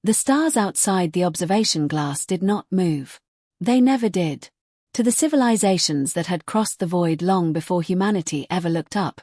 The stars outside the observation glass did not move. They never did. To the civilizations that had crossed the void long before humanity ever looked up,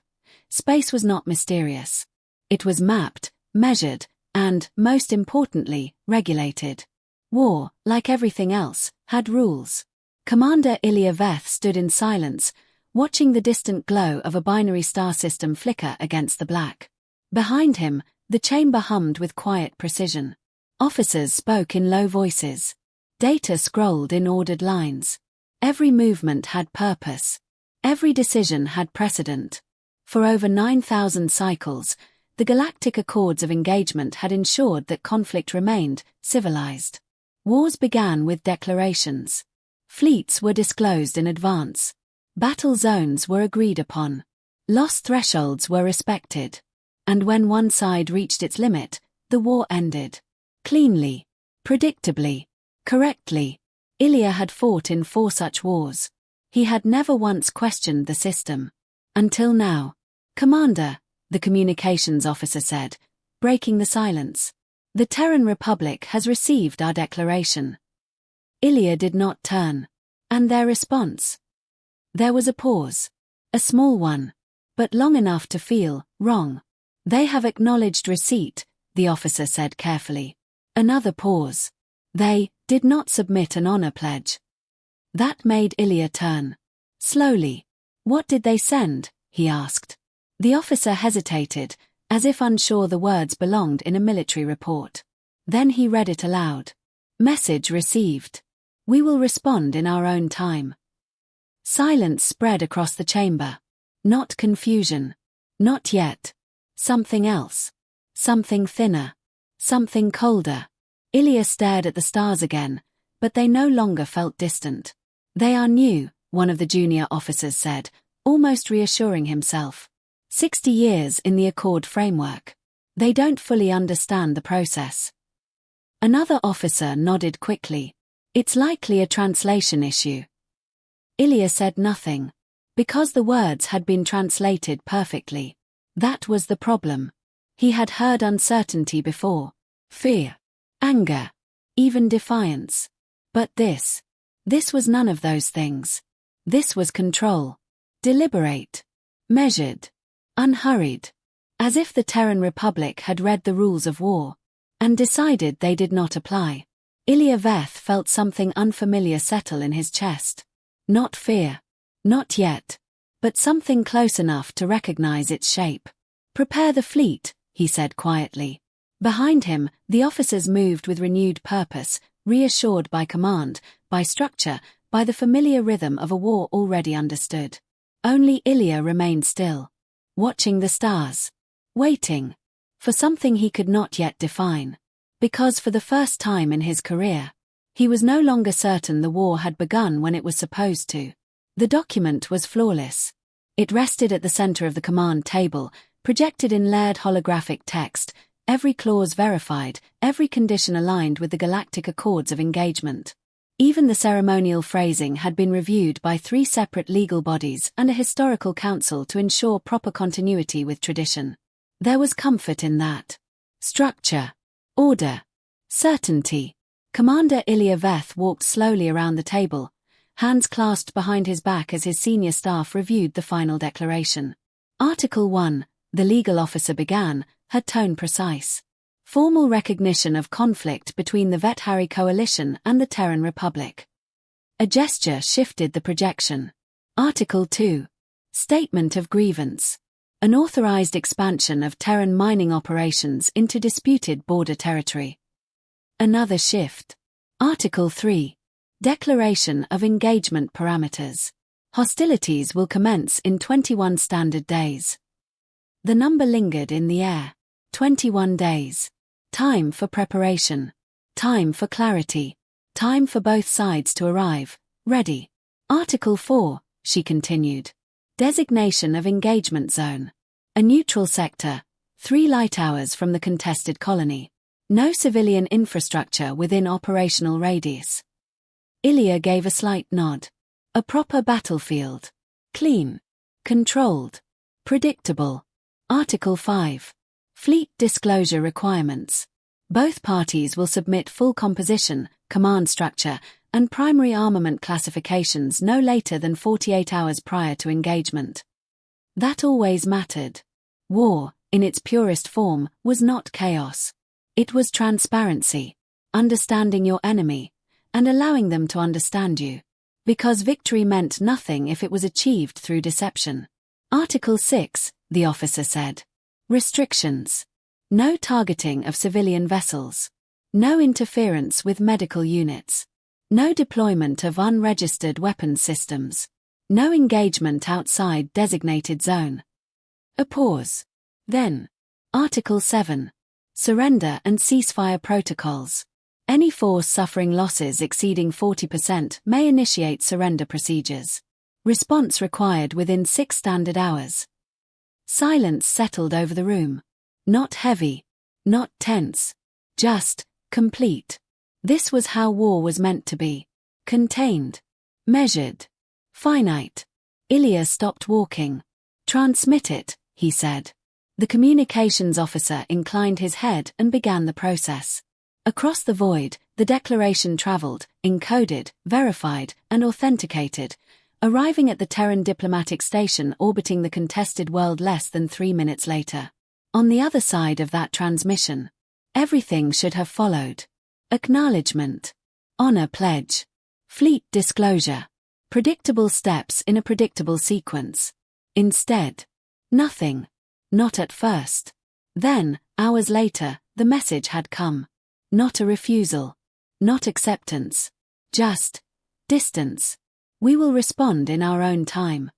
space was not mysterious. It was mapped, measured, and, most importantly, regulated. War, like everything else, had rules. Commander Ilya Veth stood in silence, watching the distant glow of a binary star system flicker against the black. Behind him, the chamber hummed with quiet precision. Officers spoke in low voices. Data scrolled in ordered lines. Every movement had purpose. Every decision had precedent. For over 9,000 cycles, the galactic accords of engagement had ensured that conflict remained civilized. Wars began with declarations. Fleets were disclosed in advance. Battle zones were agreed upon. Loss thresholds were respected. And when one side reached its limit, the war ended. Cleanly, predictably, correctly. Ilya had fought in 4 such wars. He had never once questioned the system. Until now. "Commander," the communications officer said, breaking the silence. "The Terran Republic has received our declaration." Ilya did not turn. And their response? There was a pause. A small one. But long enough to feel wrong. "They have acknowledged receipt," the officer said carefully. Another pause. "They did not submit an honor pledge." That made Ilya turn. Slowly. "What did they send?" he asked. The officer hesitated, as if unsure the words belonged in a military report. Then he read it aloud. "Message received. We will respond in our own time." Silence spread across the chamber. Not confusion. Not yet. Something else. Something thinner. Something colder. Ilya stared at the stars again, but they no longer felt distant. "They are new," one of the junior officers said, almost reassuring himself. 60 years in the Accord framework. They don't fully understand the process. Another officer nodded quickly. "It's likely a translation issue." Ilya said nothing. Because the words had been translated perfectly. That was the problem. He had heard uncertainty before. Fear. Anger. Even defiance. But this was none of those things. This was control. Deliberate. Measured. Unhurried. As if the Terran Republic had read the rules of war. And decided they did not apply. Ilya Veth felt something unfamiliar settle in his chest. Not fear. Not yet. But something close enough to recognize its shape. "Prepare the fleet," he said quietly. Behind him, the officers moved with renewed purpose, reassured by command, by structure, by the familiar rhythm of a war already understood. Only Ilya remained still. Watching the stars. Waiting. For something he could not yet define. Because for the first time in his career, he was no longer certain the war had begun when it was supposed to. The document was flawless. It rested at the center of the command table, projected in layered holographic text, every clause verified, every condition aligned with the galactic accords of engagement. Even the ceremonial phrasing had been reviewed by 3 separate legal bodies and a historical council to ensure proper continuity with tradition. There was comfort in that. Structure. Order. Certainty. Commander Ilya Veth walked slowly around the table, hands clasped behind his back as his senior staff reviewed the final declaration. Article 1, the legal officer began, her tone precise. Formal recognition of conflict between the Vethari Coalition and the Terran Republic. A gesture shifted the projection. Article 2. Statement of grievance. An authorized expansion of Terran mining operations into disputed border territory. Another shift. Article 3. Declaration of engagement parameters. Hostilities will commence in 21 standard days. The number lingered in the air. 21 days. Time for preparation. Time for clarity. Time for both sides to arrive, ready. Article 4, she continued. Designation of engagement zone. A neutral sector, 3 light hours from the contested colony. No civilian infrastructure within operational radius. Ilya gave a slight nod. A proper battlefield. Clean. Controlled. Predictable. Article 5. Fleet disclosure requirements. Both parties will submit full composition, command structure, and primary armament classifications no later than 48 hours prior to engagement. That always mattered. War, in its purest form, was not chaos. It was transparency, understanding your enemy, and allowing them to understand you. Because victory meant nothing if it was achieved through deception. Article 6, the officer said. Restrictions. No targeting of civilian vessels. No interference with medical units. No deployment of unregistered weapons systems. No engagement outside designated zone. A pause. Then. Article 7. Surrender and ceasefire protocols. Any force suffering losses exceeding 40% may initiate surrender procedures. Response required within 6 standard hours. Silence settled over the room. Not heavy. Not tense. Just, complete. This was how war was meant to be. Contained. Measured. Finite. Ilya stopped walking. Transmit it, he said. The communications officer inclined his head and began the process. Across the void, the declaration traveled, encoded, verified, and authenticated, arriving at the Terran diplomatic station orbiting the contested world less than 3 minutes later. On the other side of that transmission, everything should have followed. Acknowledgement. Honor pledge. Fleet disclosure. Predictable steps in a predictable sequence. Instead, nothing. Not at first. Then, hours later, the message had come. Not a refusal. Not acceptance. Just distance. We will respond in our own time.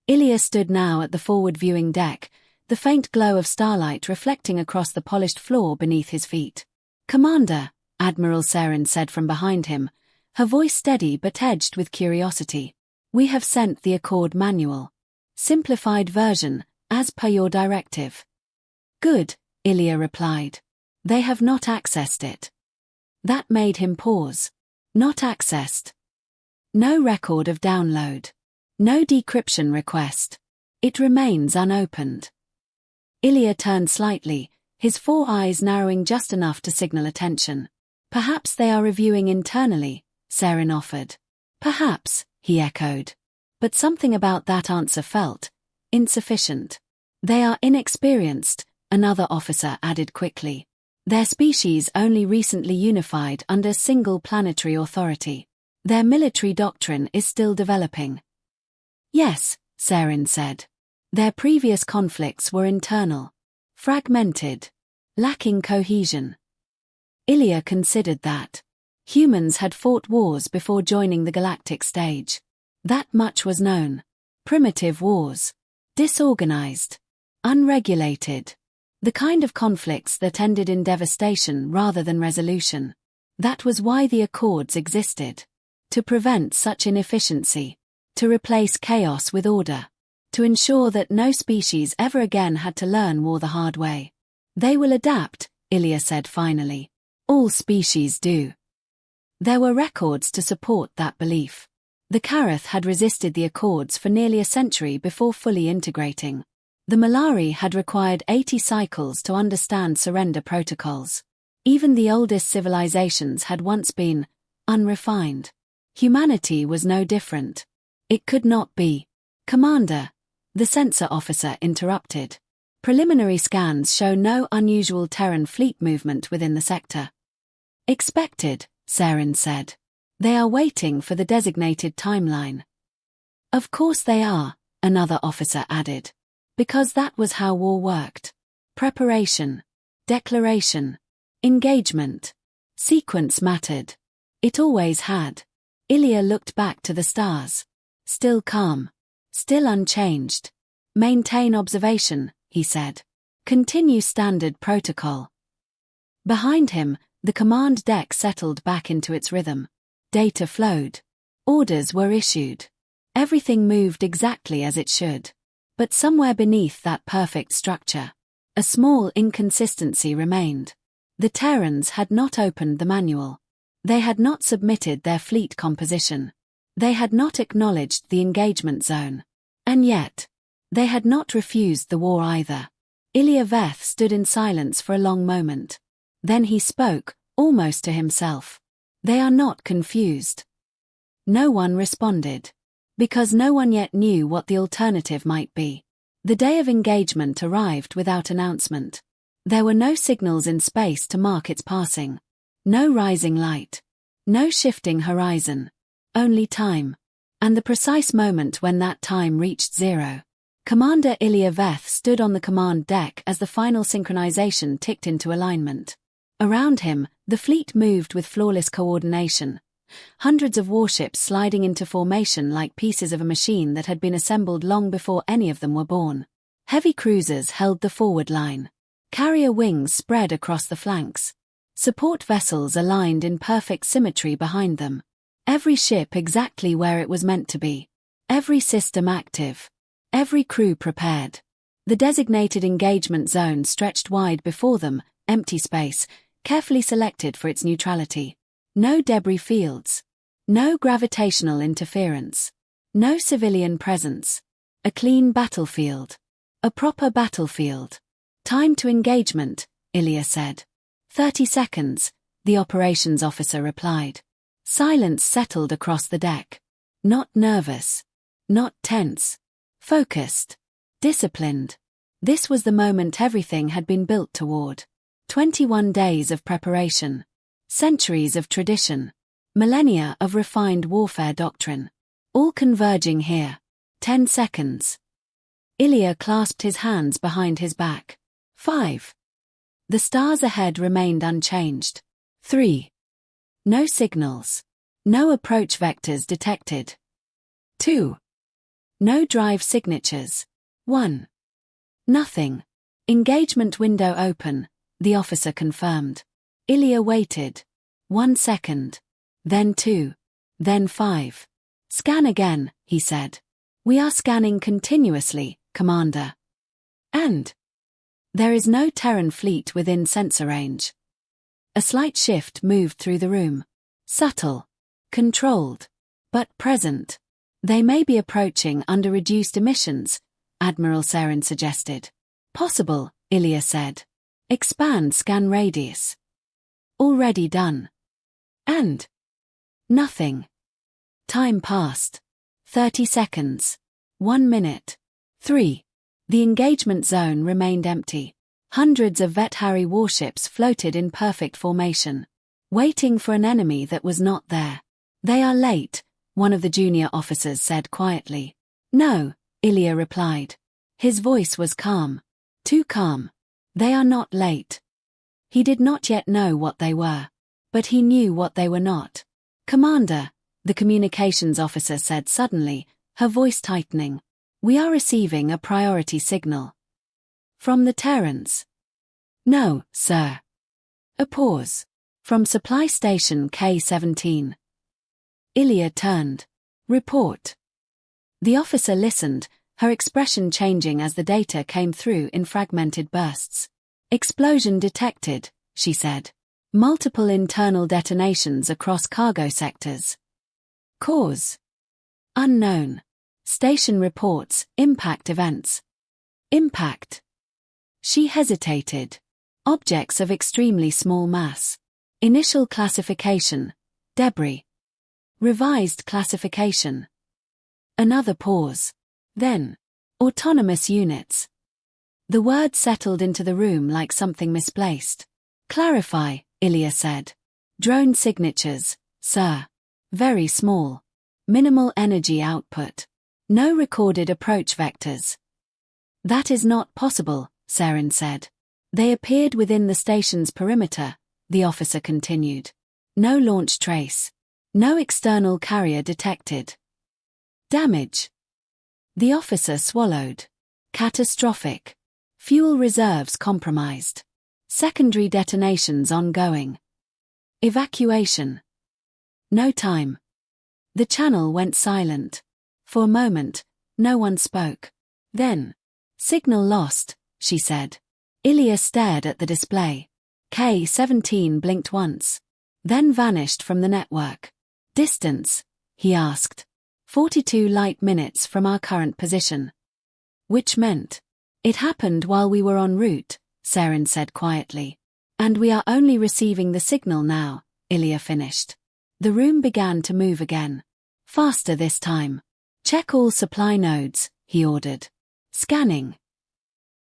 Ilya stood now at the forward viewing deck, the faint glow of starlight reflecting across the polished floor beneath his feet. Commander, Admiral Sarin said from behind him, her voice steady but edged with curiosity. We have sent the Accord manual. Simplified version, as per your directive. Good, Ilya replied. They have not accessed it. That made him pause. Not accessed. No record of download. No decryption request. It remains unopened. Ilya turned slightly, his 4 eyes narrowing just enough to signal attention. Perhaps they are reviewing internally, Sarin offered. Perhaps, he echoed. But something about that answer felt insufficient. They are inexperienced, another officer added quickly. Their species only recently unified under single planetary authority. Their military doctrine is still developing. Yes, Sarin said. Their previous conflicts were internal. Fragmented. Lacking cohesion. Ilya considered that. Humans had fought wars before joining the galactic stage. That much was known. Primitive wars. Disorganized. Unregulated. The kind of conflicts that ended in devastation rather than resolution. That was why the Accords existed. To prevent such inefficiency. To replace chaos with order. To ensure that no species ever again had to learn war the hard way. They will adapt, Ilya said finally. All species do. There were records to support that belief. The Karath had resisted the Accords for nearly a century before fully integrating. The Malari had required 80 cycles to understand surrender protocols. Even the oldest civilizations had once been unrefined. Humanity was no different. It could not be. Commander, the sensor officer interrupted. Preliminary scans show no unusual Terran fleet movement within the sector. Expected, Sarin said. They are waiting for the designated timeline. Of course they are, another officer added. Because that was how war worked. Preparation. Declaration. Engagement. Sequence mattered. It always had. Ilya looked back to the stars. Still calm. Still unchanged. Maintain observation, he said. Continue standard protocol. Behind him, the command deck settled back into its rhythm. Data flowed. Orders were issued. Everything moved exactly as it should. But somewhere beneath that perfect structure, a small inconsistency remained. The Terrans had not opened the manual. They had not submitted their fleet composition. They had not acknowledged the engagement zone. And yet, they had not refused the war either. Ilya Veth stood in silence for a long moment. Then he spoke, almost to himself. They are not confused. No one responded. Because no one yet knew what the alternative might be. The day of engagement arrived without announcement. There were no signals in space to mark its passing. No rising light. No shifting horizon. Only time. And the precise moment when that time reached zero. Commander Ilya Veth stood on the command deck as the final synchronization ticked into alignment. Around him, the fleet moved with flawless coordination. Hundreds of warships sliding into formation like pieces of a machine that had been assembled long before any of them were born. Heavy cruisers held the forward line. Carrier wings spread across the flanks. Support vessels aligned in perfect symmetry behind them. Every ship exactly where it was meant to be. Every system active. Every crew prepared. The designated engagement zone stretched wide before them, empty space, carefully selected for its neutrality. No debris fields. No gravitational interference. No civilian presence. A clean battlefield. A proper battlefield. Time to engagement, Ilya said. 30 seconds, the operations officer replied. Silence settled across the deck. Not nervous. Not tense. Focused. Disciplined. This was the moment everything had been built toward. 21 days of preparation. Centuries of tradition. Millennia of refined warfare doctrine. All converging here. 10 seconds. Ilya clasped his hands behind his back. 5. The stars ahead remained unchanged. 3. No signals. No approach vectors detected. 2. No drive signatures. 1. Nothing. Engagement window open, the officer confirmed. Ilya waited. 1 second. Then 2. Then 5. Scan again, he said. We are scanning continuously, Commander. And there is no Terran fleet within sensor range. A slight shift moved through the room. Subtle. Controlled. But present. They may be approaching under reduced emissions, Admiral Sarin suggested. Possible, Ilya said. Expand scan radius. Already done. And nothing. Time passed. 30 seconds. 1 minute. 3. The engagement zone remained empty. Hundreds of Vet-Harry warships floated in perfect formation, waiting for an enemy that was not there. They are late, one of the junior officers said quietly. No, Ilya replied. His voice was calm. Too calm. They are not late. He did not yet know what they were. But he knew what they were not. Commander, the communications officer said suddenly, her voice tightening. We are receiving a priority signal. From the Terrans. No, sir. A pause. From supply station K-17. Ilya turned. Report. The officer listened, her expression changing as the data came through in fragmented bursts. Explosion detected, she said. Multiple internal detonations across cargo sectors. Cause. Unknown. Station reports, impact events. Impact. She hesitated. Objects of extremely small mass. Initial classification. Debris. Revised classification. Another pause. Then. Autonomous units. The word settled into the room like something misplaced. Clarify, Ilya said. Drone signatures, sir. Very small. Minimal energy output. No recorded approach vectors. That is not possible, Sarin said. They appeared within the station's perimeter, the officer continued. No launch trace. No external carrier detected. Damage. The officer swallowed. Catastrophic. Fuel reserves compromised. Secondary detonations ongoing. Evacuation. No time. The channel went silent. For a moment, no one spoke. Then, signal lost, she said. Ilya stared at the display. K-17 blinked once. Then vanished from the network. Distance, he asked. 42 light minutes from our current position. Which meant, it happened while we were en route, Sarin said quietly. And we are only receiving the signal now, Ilya finished. The room began to move again. Faster this time. Check all supply nodes, he ordered. Scanning.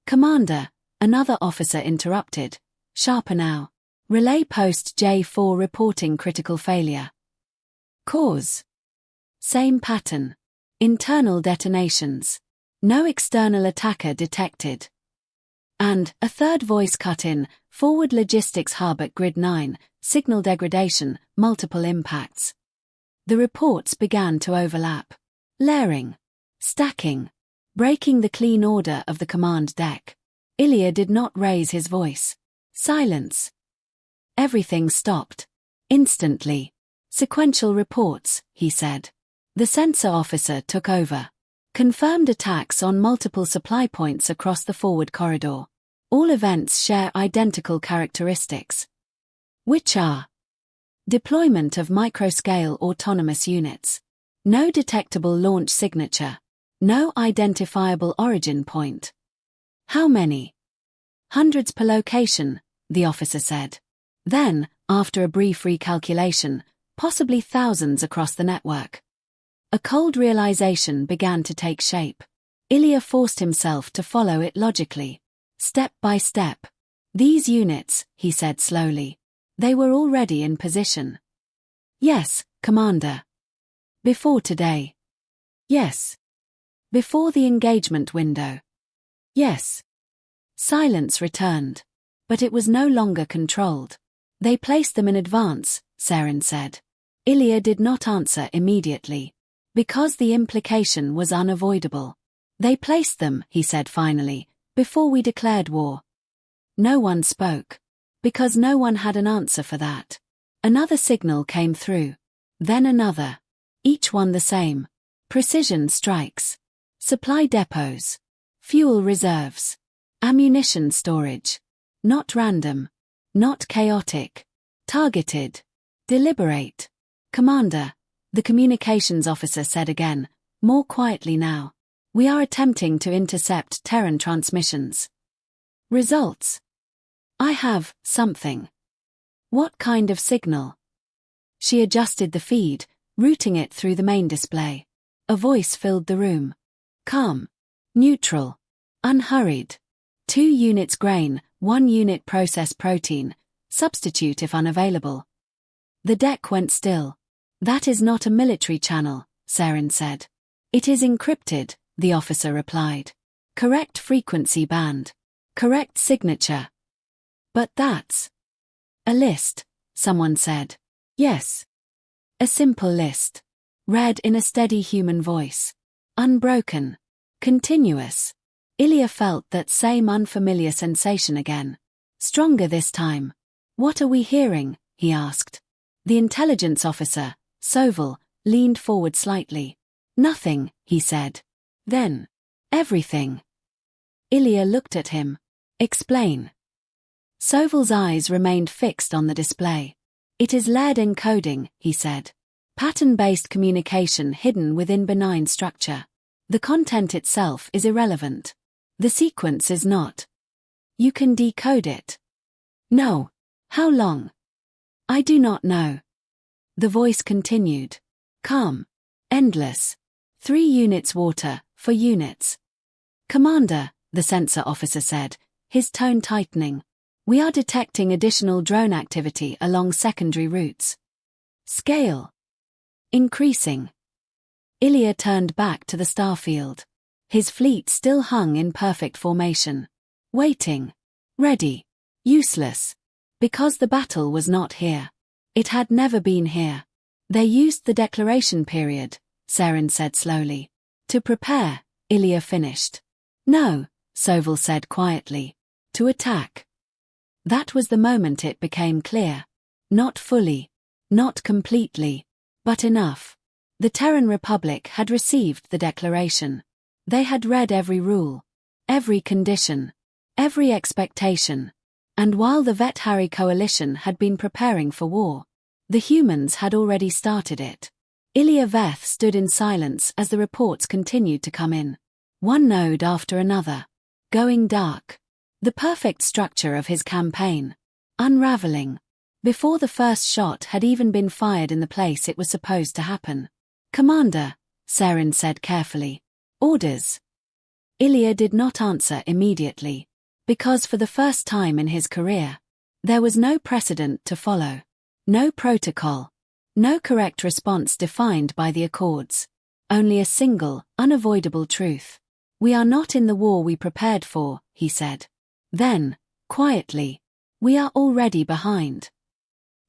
Commander, another officer interrupted. Sharper now. Relay post J4 reporting critical failure. Cause. Same pattern. Internal detonations. No external attacker detected. And, a third voice cut in, forward logistics hub at grid 9, signal degradation, multiple impacts. The reports began to overlap. Layering. Stacking. Breaking the clean order of the command deck. Ilya did not raise his voice. Silence. Everything stopped. Instantly. Sequential reports, he said. The sensor officer took over. Confirmed attacks on multiple supply points across the forward corridor. All events share identical characteristics. Which are? Deployment of microscale autonomous units. No detectable launch signature. No identifiable origin point. How many? Hundreds per location, the officer said. Then, after a brief recalculation, possibly thousands across the network. A cold realization began to take shape. Ilya forced himself to follow it logically. Step by step. These units, he said slowly. They were already in position. Yes, Commander. Before today. Yes. Before the engagement window. Yes. Silence returned. But it was no longer controlled. They placed them in advance, Saren said. Ilya did not answer immediately. Because the implication was unavoidable. They placed them, he said finally, before we declared war. No one spoke. Because no one had an answer for that. Another signal came through. Then another. Each one the same. Precision strikes. Supply depots. Fuel reserves. Ammunition storage. Not random. Not chaotic. Targeted. Deliberate. Commander, the communications officer said again, more quietly now. We are attempting to intercept Terran transmissions. Results. I have something. What kind of signal? She adjusted the feed, routing it through the main display. A voice filled the room. Calm. Neutral. Unhurried. 2 units grain, 1 unit processed protein. Substitute if unavailable. The deck went still. That is not a military channel, Saren said. It is encrypted, the officer replied. Correct frequency band. Correct signature. But that's a list, someone said. Yes. A simple list. Read in a steady human voice. Unbroken. Continuous. Ilya felt that same unfamiliar sensation again. Stronger this time. What are we hearing? He asked. The intelligence officer, Soval, leaned forward slightly. Nothing, he said. Then. Everything. Ilya looked at him. Explain. Soval's eyes remained fixed on the display. It is layered encoding, he said. Pattern-based communication hidden within benign structure. The content itself is irrelevant. The sequence is not. You can decode it. No. How long? I do not know. The voice continued. Calm. Endless. 3 units water, 4 units. Commander, the sensor officer said, his tone tightening. We are detecting additional drone activity along secondary routes. Scale. Increasing. Ilya turned back to the starfield. His fleet still hung in perfect formation. Waiting. Ready. Useless. Because the battle was not here. It had never been here. They used the declaration period, Saren said slowly. To prepare, Ilya finished. No, Soval said quietly. To attack. That was the moment it became clear. Not fully. Not completely. But enough. The Terran Republic had received the declaration. They had read every rule. Every condition. Every expectation. And while the Vethari coalition had been preparing for war, the humans had already started it. Ilya Veth stood in silence as the reports continued to come in. One node after another. Going dark. The perfect structure of his campaign. unraveling. Before the first shot had even been fired in the place it was supposed to happen. "Commander," Saren said carefully. "Orders." Ilya did not answer immediately, because for the first time in his career, there was no precedent to follow, no protocol, no correct response defined by the accords, only a single, unavoidable truth. "We are not in the war we prepared for," he said. Then, quietly, "We are already behind."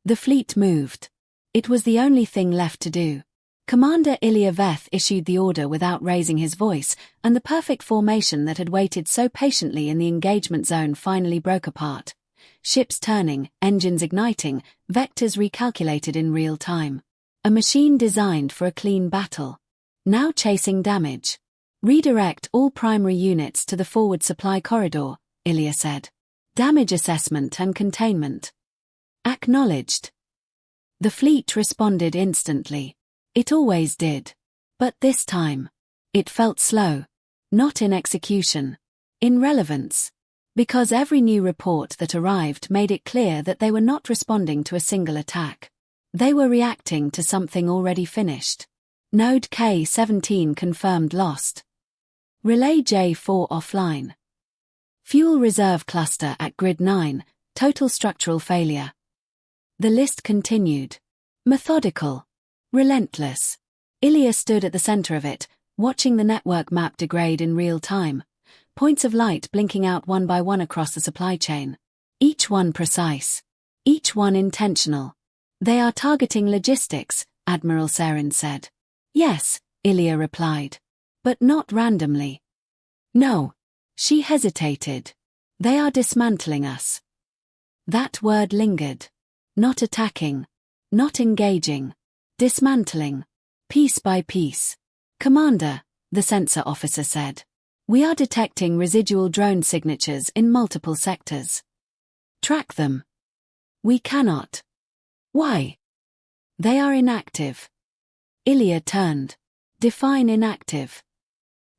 The fleet moved. It was the only thing left to do. Commander Ilya Veth issued the order without raising his voice, and the perfect formation that had waited so patiently in the engagement zone finally broke apart. Ships turning, engines igniting, vectors recalculated in real time. A machine designed for a clean battle. Now chasing damage. "Redirect all primary units to the forward supply corridor," Ilya said. "Damage assessment and containment." Acknowledged. The fleet responded instantly. It always did. But this time, it felt slow. Not in execution. In relevance. Because every new report that arrived made it clear that they were not responding to a single attack. They were reacting to something already finished. Node K-17 confirmed lost. Relay J4 offline. Fuel reserve cluster at grid 9, total structural failure. The list continued. Methodical. Relentless. Ilya stood at the center of it, watching the network map degrade in real time. Points of light blinking out one by one across the supply chain. Each one precise. Each one intentional. "They are targeting logistics," Admiral Saren said. "Yes," Ilya replied. "But not randomly." "No." She hesitated. "They are dismantling us." That word lingered. Not attacking. Not engaging. Dismantling. Piece by piece. "Commander," the sensor officer said. "We are detecting residual drone signatures in multiple sectors." "Track them." "We cannot." "Why?" "They are inactive." Ilya turned. "Define inactive."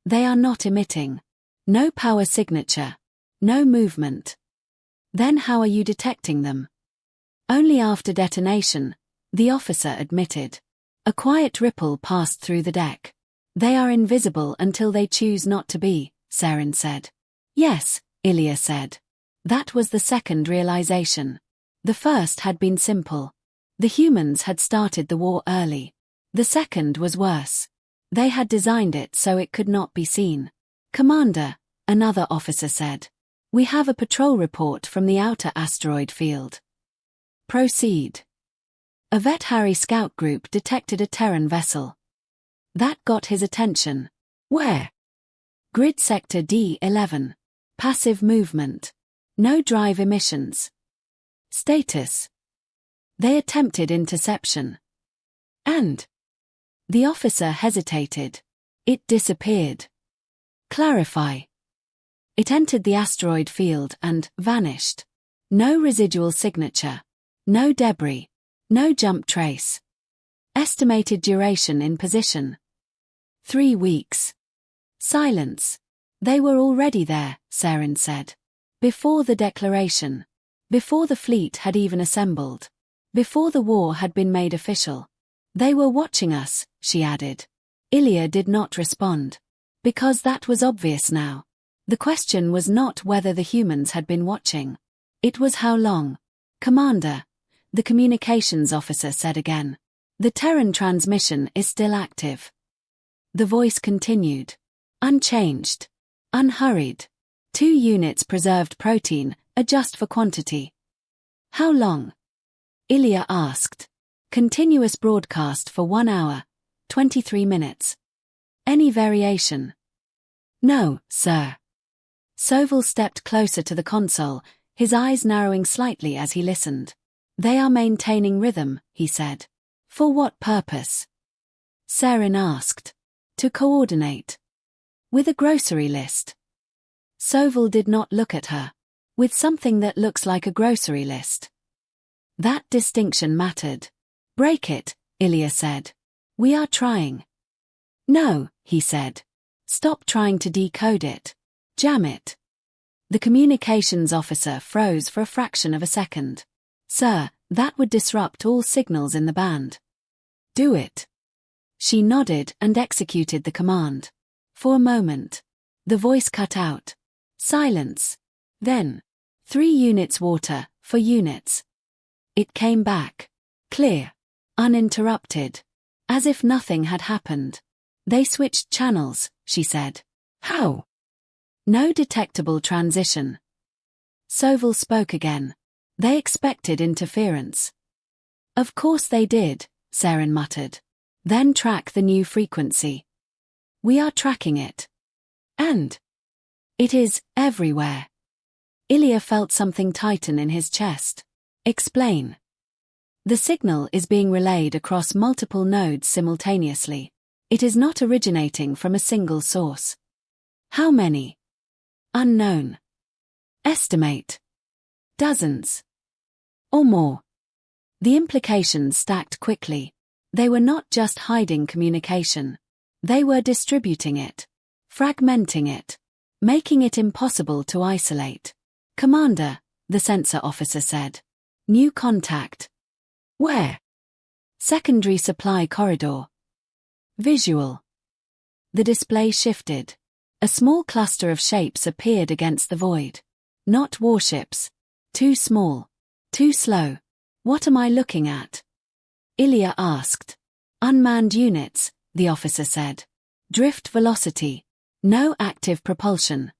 "They are not emitting. No power signature. No movement." "Then how are you detecting them?" "Only after detonation," the officer admitted. A quiet ripple passed through the deck. "They are invisible until they choose not to be," Saren said. "Yes," Ilya said. That was the second realization. The first had been simple. The humans had started the war early. The second was worse. They had designed it so it could not be seen. "Commander," another officer said. "We have a patrol report from the outer asteroid field." "Proceed." A Vet-Harry scout group detected a Terran vessel. That got his attention. "Where?" "Grid sector D11. Passive movement. No drive emissions." "Status?" "They attempted interception." "And?" The officer hesitated. "It disappeared." "Clarify." "It entered the asteroid field and vanished. No residual signature. No debris. No jump trace. Estimated duration in position. 3 weeks. Silence. "They were already there," Saren said. "Before the declaration. Before the fleet had even assembled. Before the war had been made official. They were watching us," she added. Ilya did not respond. Because that was obvious now. The question was not whether the humans had been watching. It was how long. "Commander," the communications officer said again. "The Terran transmission is still active." The voice continued. "Unchanged. Unhurried. 2 units preserved protein, adjust for quantity." "How long?" Ilya asked. "Continuous broadcast for 1 hour, 23 minutes. Any variation?" "No, sir." Soval stepped closer to the console, his eyes narrowing slightly as he listened. "They are maintaining rhythm," he said. "For what purpose?" Saren asked. "To coordinate." "With a grocery list?" Soval did not look at her. "With something that looks like a grocery list." That distinction mattered. "Break it," Ilya said. "We are trying." "No," he said. "Stop trying to decode it. Jam it." The communications officer froze for a fraction of a second. Sir, that would disrupt all signals in the band. Do it. She nodded and executed the command. For a moment, the voice cut out. Silence. Then, 3 units water, 4 units. It came back. Clear. Uninterrupted. As if nothing had happened. They switched channels, she said. How? No detectable transition. Soval spoke again. They expected interference. Of course they did, Saren muttered. Then track the new frequency. We are tracking it. And it is everywhere. Ilya felt something tighten in his chest. Explain. The signal is being relayed across multiple nodes simultaneously. It is not originating from a single source. How many? Unknown. Estimate. Dozens. Or more. The implications stacked quickly. They were not just hiding communication. They were distributing it. Fragmenting it. Making it impossible to isolate. Commander, the sensor officer said. New contact. Where? Secondary supply corridor. Visual. The display shifted. A small cluster of shapes appeared against the void. Not warships. Too small. Too slow. What am I looking at? Ilya asked. Unmanned units, the officer said. Drift velocity. No active propulsion.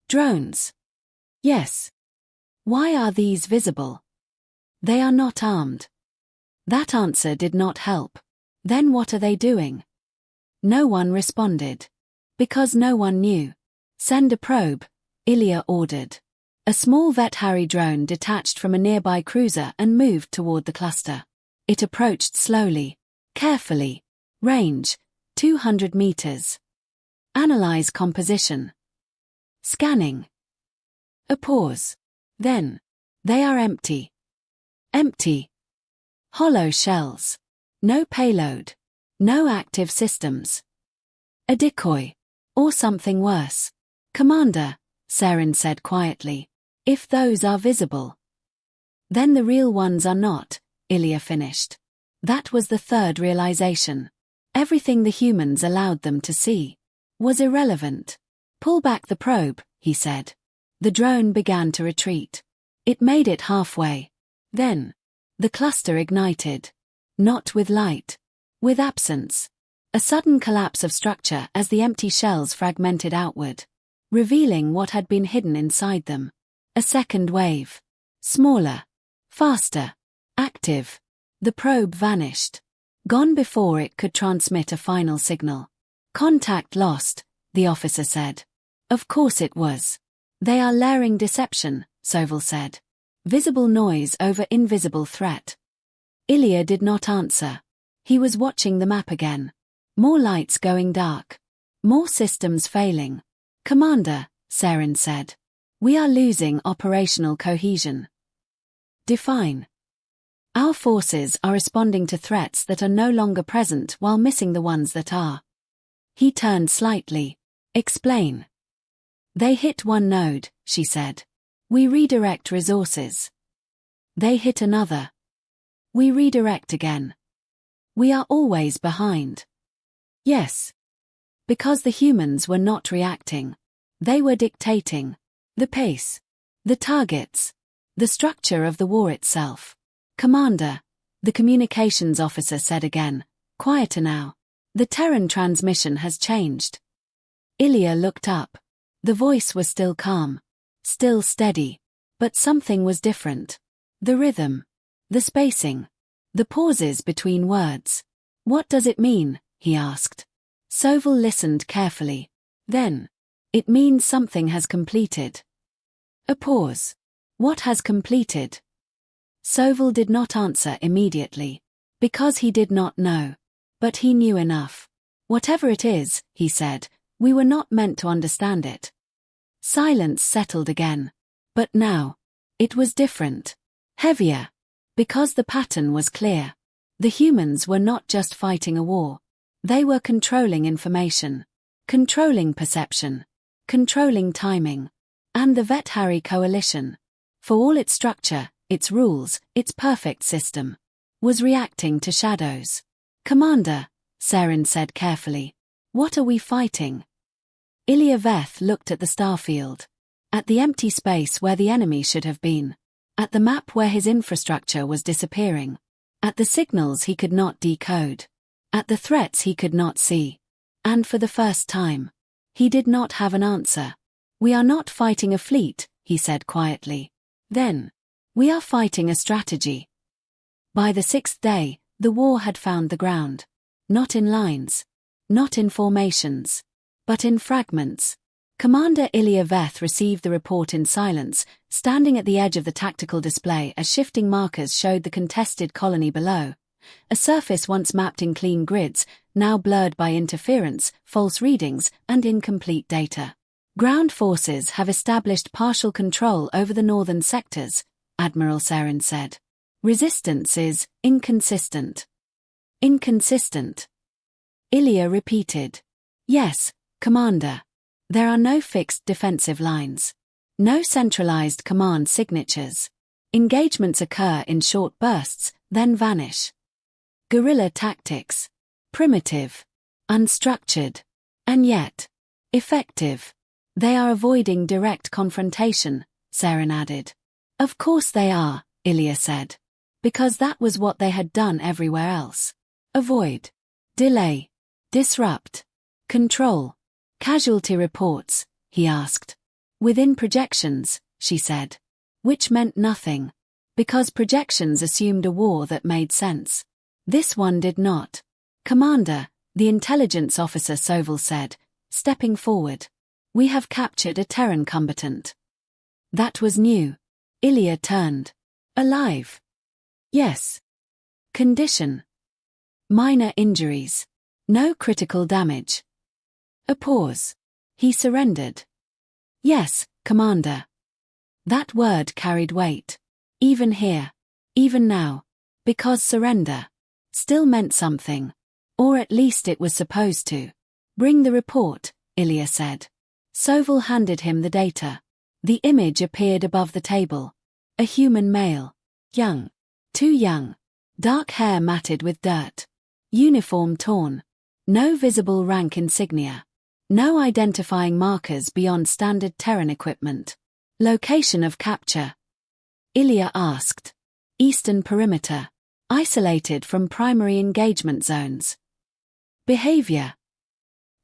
Drones. Yes. Why are these visible? They are not armed. That answer did not help. Then what are they doing? No one responded. Because no one knew. Send a probe, Ilya ordered. A small Vet-Harry drone detached from a nearby cruiser and moved toward the cluster. It approached slowly, carefully. Range, 200 meters. Analyze composition. Scanning. A pause. Then, they are empty. Empty. Hollow shells. No payload. No active systems. A decoy. Or something worse. Commander, Saren said quietly. If those are visible. Then the real ones are not, Ilya finished. That was the third realization. Everything the humans allowed them to see was irrelevant. Pull back the probe, he said. The drone began to retreat. It made it halfway. Then, the cluster ignited. Not with light. With absence. A sudden collapse of structure as the empty shells fragmented outward, revealing what had been hidden inside them. A second wave. Smaller. Faster. Active. The probe vanished. Gone before it could transmit a final signal. Contact lost, the officer said. Of course it was. They are layering deception, Soval said. Visible noise over invisible threat. Ilya did not answer. He was watching the map again. More lights going dark. More systems failing. Commander, Saren said. We are losing operational cohesion. Define. Our forces are responding to threats that are no longer present while missing the ones that are. He turned slightly. Explain. They hit one node, she said. We redirect resources. They hit another. We redirect again. We are always behind. Yes. Because the humans were not reacting. They were dictating. The pace. The targets. The structure of the war itself. Commander, the communications officer said again, quieter now. The Terran transmission has changed. Ilya looked up. The voice was still calm. Still steady. But something was different. The rhythm. The spacing. The pauses between words. What does it mean? He asked. Soval listened carefully. Then. It means something has completed. A pause. What has completed? Soval did not answer immediately. Because he did not know. But he knew enough. Whatever it is, he said, we were not meant to understand it. Silence settled again. But now. It was different. Heavier. Because the pattern was clear. The humans were not just fighting a war. They were controlling information. Controlling perception. Controlling timing. And the Vet-Harry Coalition, for all its structure, its rules, its perfect system, was reacting to shadows. "Commander," Saren said carefully, "what are we fighting?" Ilya Veth looked at the starfield. At the empty space where the enemy should have been. At the map where his infrastructure was disappearing. At the signals he could not decode. At the threats he could not see. And for the first time, he did not have an answer. "We are not fighting a fleet," he said quietly. "Then, we are fighting a strategy." By the 6th day, the war had found the ground. Not in lines. Not in formations. But in fragments. Commander Ilya Veth received the report in silence, standing at the edge of the tactical display as shifting markers showed the contested colony below. A surface once mapped in clean grids, now blurred by interference, false readings, and incomplete data. "Ground forces have established partial control over the northern sectors," Admiral Saren said. "Resistance is inconsistent." "Inconsistent?" Ilya repeated. "Yes, Commander. There are no fixed defensive lines. No centralized command signatures. Engagements occur in short bursts, then vanish. Guerrilla tactics. Primitive. Unstructured. And yet, effective. They are avoiding direct confrontation," Saren added. "Of course they are," Ilya said. "Because that was what they had done everywhere else. Avoid. Delay. Disrupt. Control. Casualty reports," he asked. "Within projections," she said. Which meant nothing. Because projections assumed a war that made sense. This one did not. "Commander," the intelligence officer Soval said, stepping forward. "We have captured a Terran combatant." That was new. Ilya turned. "Alive?" "Yes." "Condition?" "Minor injuries. No critical damage." A pause. "He surrendered." "Yes, Commander." That word carried weight. Even here. Even now. Because surrender still meant something. Or at least it was supposed to. "Bring the report," Ilya said. Soval handed him the data. The image appeared above the table. A human male. Young. Too young. Dark hair matted with dirt. Uniform torn. No visible rank insignia. No identifying markers beyond standard Terran equipment. Location of capture? Ilya asked. Eastern perimeter. Isolated from primary engagement zones. Behavior?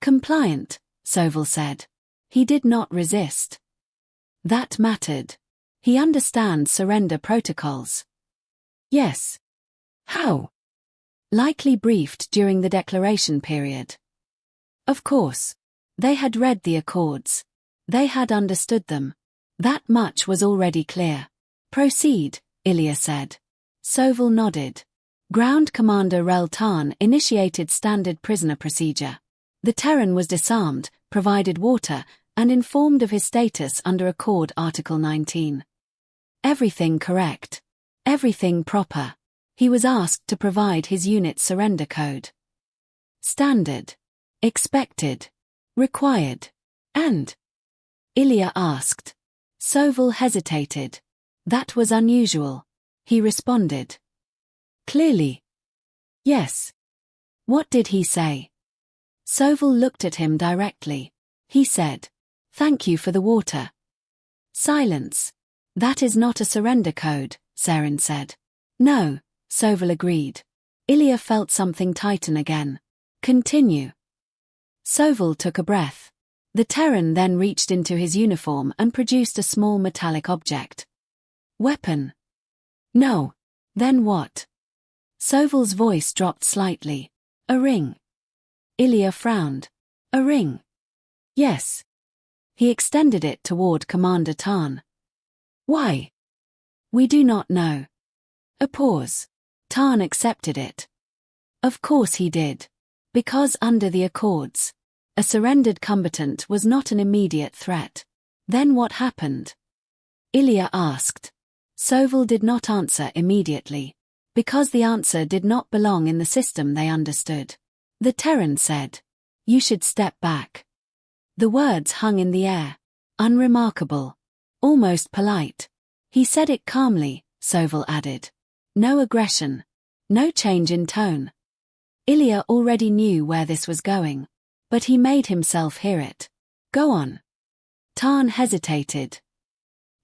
Compliant, Soval said. He did not resist. That mattered. He understands surrender protocols. Yes. How? Likely briefed during the declaration period. Of course. They had read the accords. They had understood them. That much was already clear. Proceed, Ilya said. Soval nodded. Ground Commander Reltan initiated standard prisoner procedure. The Terran was disarmed, provided water, and informed of his status under Accord Article 19. Everything correct. Everything proper. He was asked to provide his unit's surrender code. Standard. Expected. Required. And? Ilya asked. Soval hesitated. That was unusual. He responded. Clearly. Yes. What did he say? Soval looked at him directly. He said, "Thank you for the water." Silence. That is not a surrender code, Saren said. No, Soval agreed. Ilya felt something tighten again. Continue. Soval took a breath. The Terran then reached into his uniform and produced a small metallic object. Weapon? No. Then what? Soval's voice dropped slightly. A ring. Ilya frowned. A ring? Yes. He extended it toward Commander Tarn. Why? We do not know. A pause. Tarn accepted it. Of course he did. Because under the Accords, a surrendered combatant was not an immediate threat. Then what happened? Ilya asked. Soval did not answer immediately. Because the answer did not belong in the system they understood. The Terran said, "You should step back." The words hung in the air. Unremarkable. Almost polite. He said it calmly, Soval added. No aggression. No change in tone. Ilya already knew where this was going. But he made himself hear it. Go on. Tarn hesitated.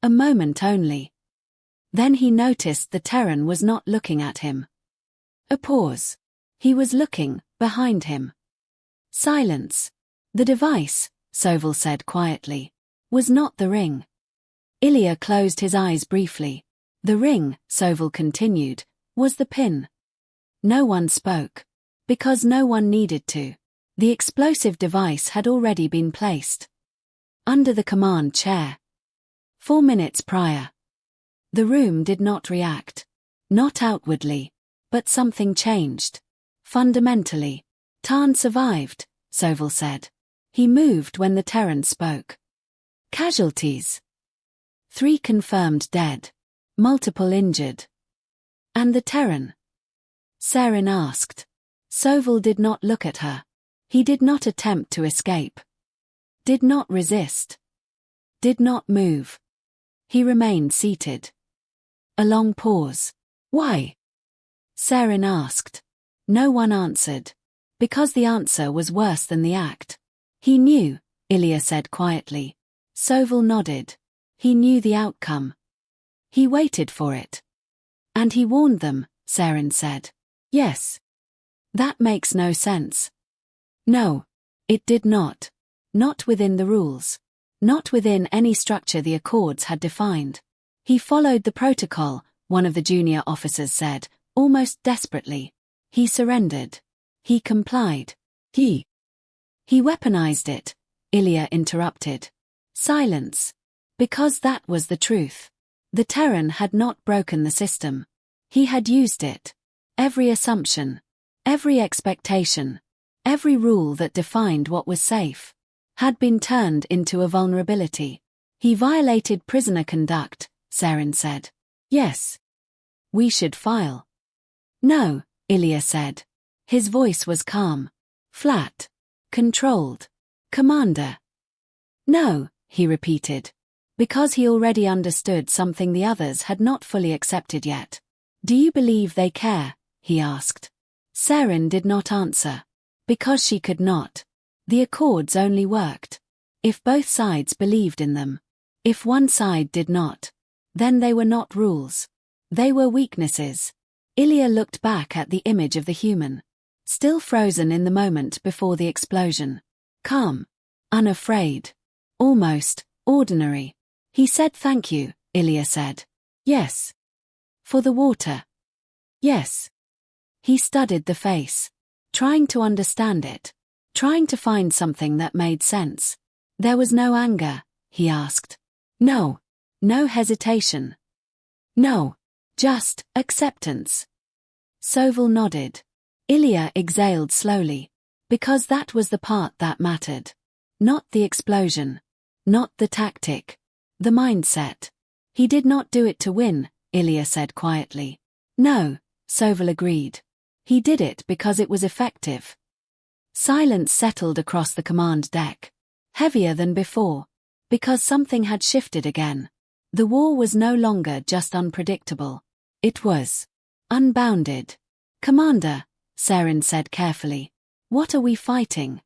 A moment only. Then he noticed the Terran was not looking at him. A pause. He was looking behind him. Silence. The device, Soval said quietly, was not the ring. Ilya closed his eyes briefly. The ring, Soval continued, was the pin. No one spoke. Because no one needed to. The explosive device had already been placed. Under the command chair. 4 minutes prior. The room did not react. Not outwardly. But something changed. Fundamentally. Tarn survived, Soval said. He moved when the Terran spoke. Casualties. 3 confirmed dead. Multiple injured. And the Terran? Sarin asked. Soval did not look at her. He did not attempt to escape. Did not resist. Did not move. He remained seated. A long pause. Why? Sarin asked. No one answered. Because the answer was worse than the act. He knew, Ilya said quietly. Soval nodded. He knew the outcome. He waited for it. And he warned them, Sarin said. Yes. That makes no sense. No. It did not. Not within the rules. Not within any structure the Accords had defined. He followed the protocol, one of the junior officers said, almost desperately. He surrendered. He complied. He weaponized it, Ilya interrupted. Silence. Because that was the truth. The Terran had not broken the system. He had used it. Every assumption. Every expectation. Every rule that defined what was safe. Had been turned into a vulnerability. He violated prisoner conduct, Sarin said. Yes. We should file. No, Ilya said. His voice was calm. Flat. Controlled. Commander. No, he repeated. Because he already understood something the others had not fully accepted yet. Do you believe they care? He asked. Sarin did not answer. Because she could not. The Accords only worked if both sides believed in them. If one side did not, then they were not rules. They were weaknesses. Ilya looked back at the image of the human. Still frozen in the moment before the explosion. Calm. Unafraid. Almost ordinary. He said thank you, Ilya said. Yes. For the water. Yes. He studied the face. Trying to understand it. Trying to find something that made sense. There was no anger, he asked. No. No hesitation. No. Just acceptance. Soval nodded. Ilya exhaled slowly. Because that was the part that mattered. Not the explosion. Not the tactic. The mindset. He did not do it to win, Ilya said quietly. No, Soval agreed. He did it because it was effective. Silence settled across the command deck. Heavier than before. Because something had shifted again. The war was no longer just unpredictable. It was unbounded. Commander, Sarin said carefully. What are we fighting?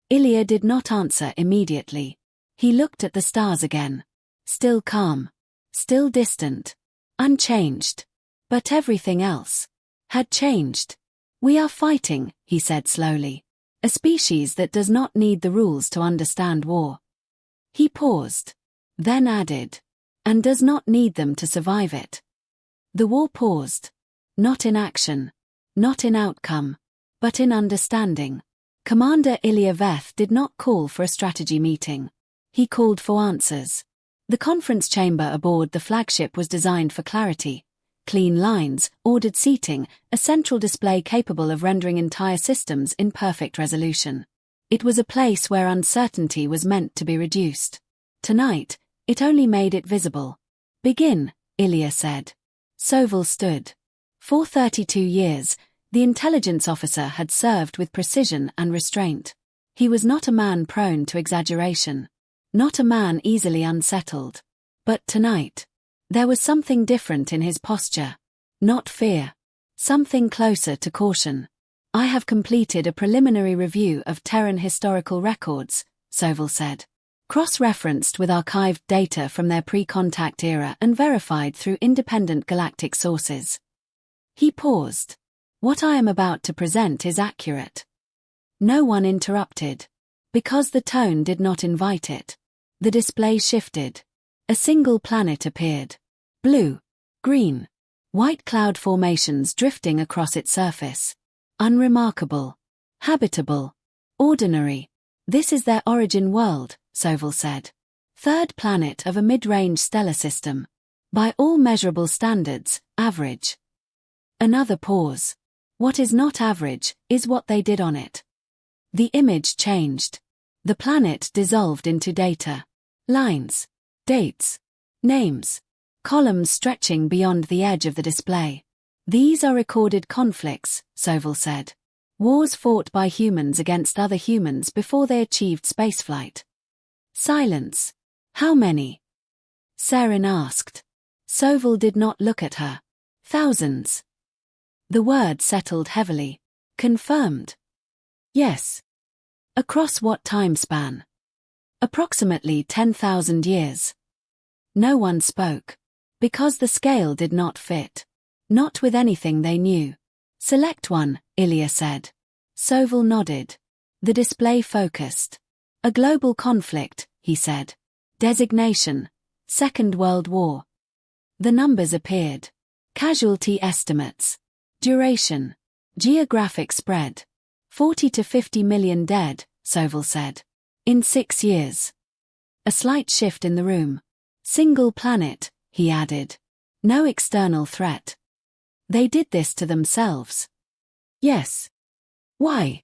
Ilya did not answer immediately. He looked at the stars again. Still calm. Still distant. Unchanged. But everything else had changed. We are fighting, he said slowly. A species that does not need the rules to understand war. He paused. Then added. And does not need them to survive it. The war paused. Not in action. Not in outcome. But in understanding. Commander Ilya Veth did not call for a strategy meeting. He called for answers. The conference chamber aboard the flagship was designed for clarity. Clean lines, ordered seating, a central display capable of rendering entire systems in perfect resolution. It was a place where uncertainty was meant to be reduced. Tonight, it only made it visible. Begin, Ilya said. Soval stood. For 32 years, the intelligence officer had served with precision and restraint. He was not a man prone to exaggeration. Not a man easily unsettled. But tonight, there was something different in his posture. Not fear. Something closer to caution. I have completed a preliminary review of Terran historical records, Sovil said. Cross-referenced with archived data from their pre-contact era and verified through independent galactic sources. He paused. What I am about to present is accurate. No one interrupted. Because the tone did not invite it. The display shifted. A single planet appeared. Blue, green, white cloud formations drifting across its surface. Unremarkable. Habitable. Ordinary. This is their origin world, Sovil said. Third planet of a mid-range stellar system. By all measurable standards, average. Another pause. What is not average, is what they did on it. The image changed. The planet dissolved into data. Lines. Dates. Names. Columns stretching beyond the edge of the display. These are recorded conflicts, Sovil said. Wars fought by humans against other humans before they achieved spaceflight. Silence. How many? Saren asked. Sovil did not look at her. Thousands. The word settled heavily. Confirmed. Yes. Across what time span? Approximately 10,000 years. No one spoke. Because the scale did not fit. Not with anything they knew. Select one, Ilya said. Sovil nodded. The display focused. A global conflict, he said. Designation. Second World War. The numbers appeared. Casualty estimates. Duration. Geographic spread. 40 to 50 million dead, Sovil said. In 6 years. A slight shift in the room. Single planet, he added. No external threat. They did this to themselves. Yes. Why?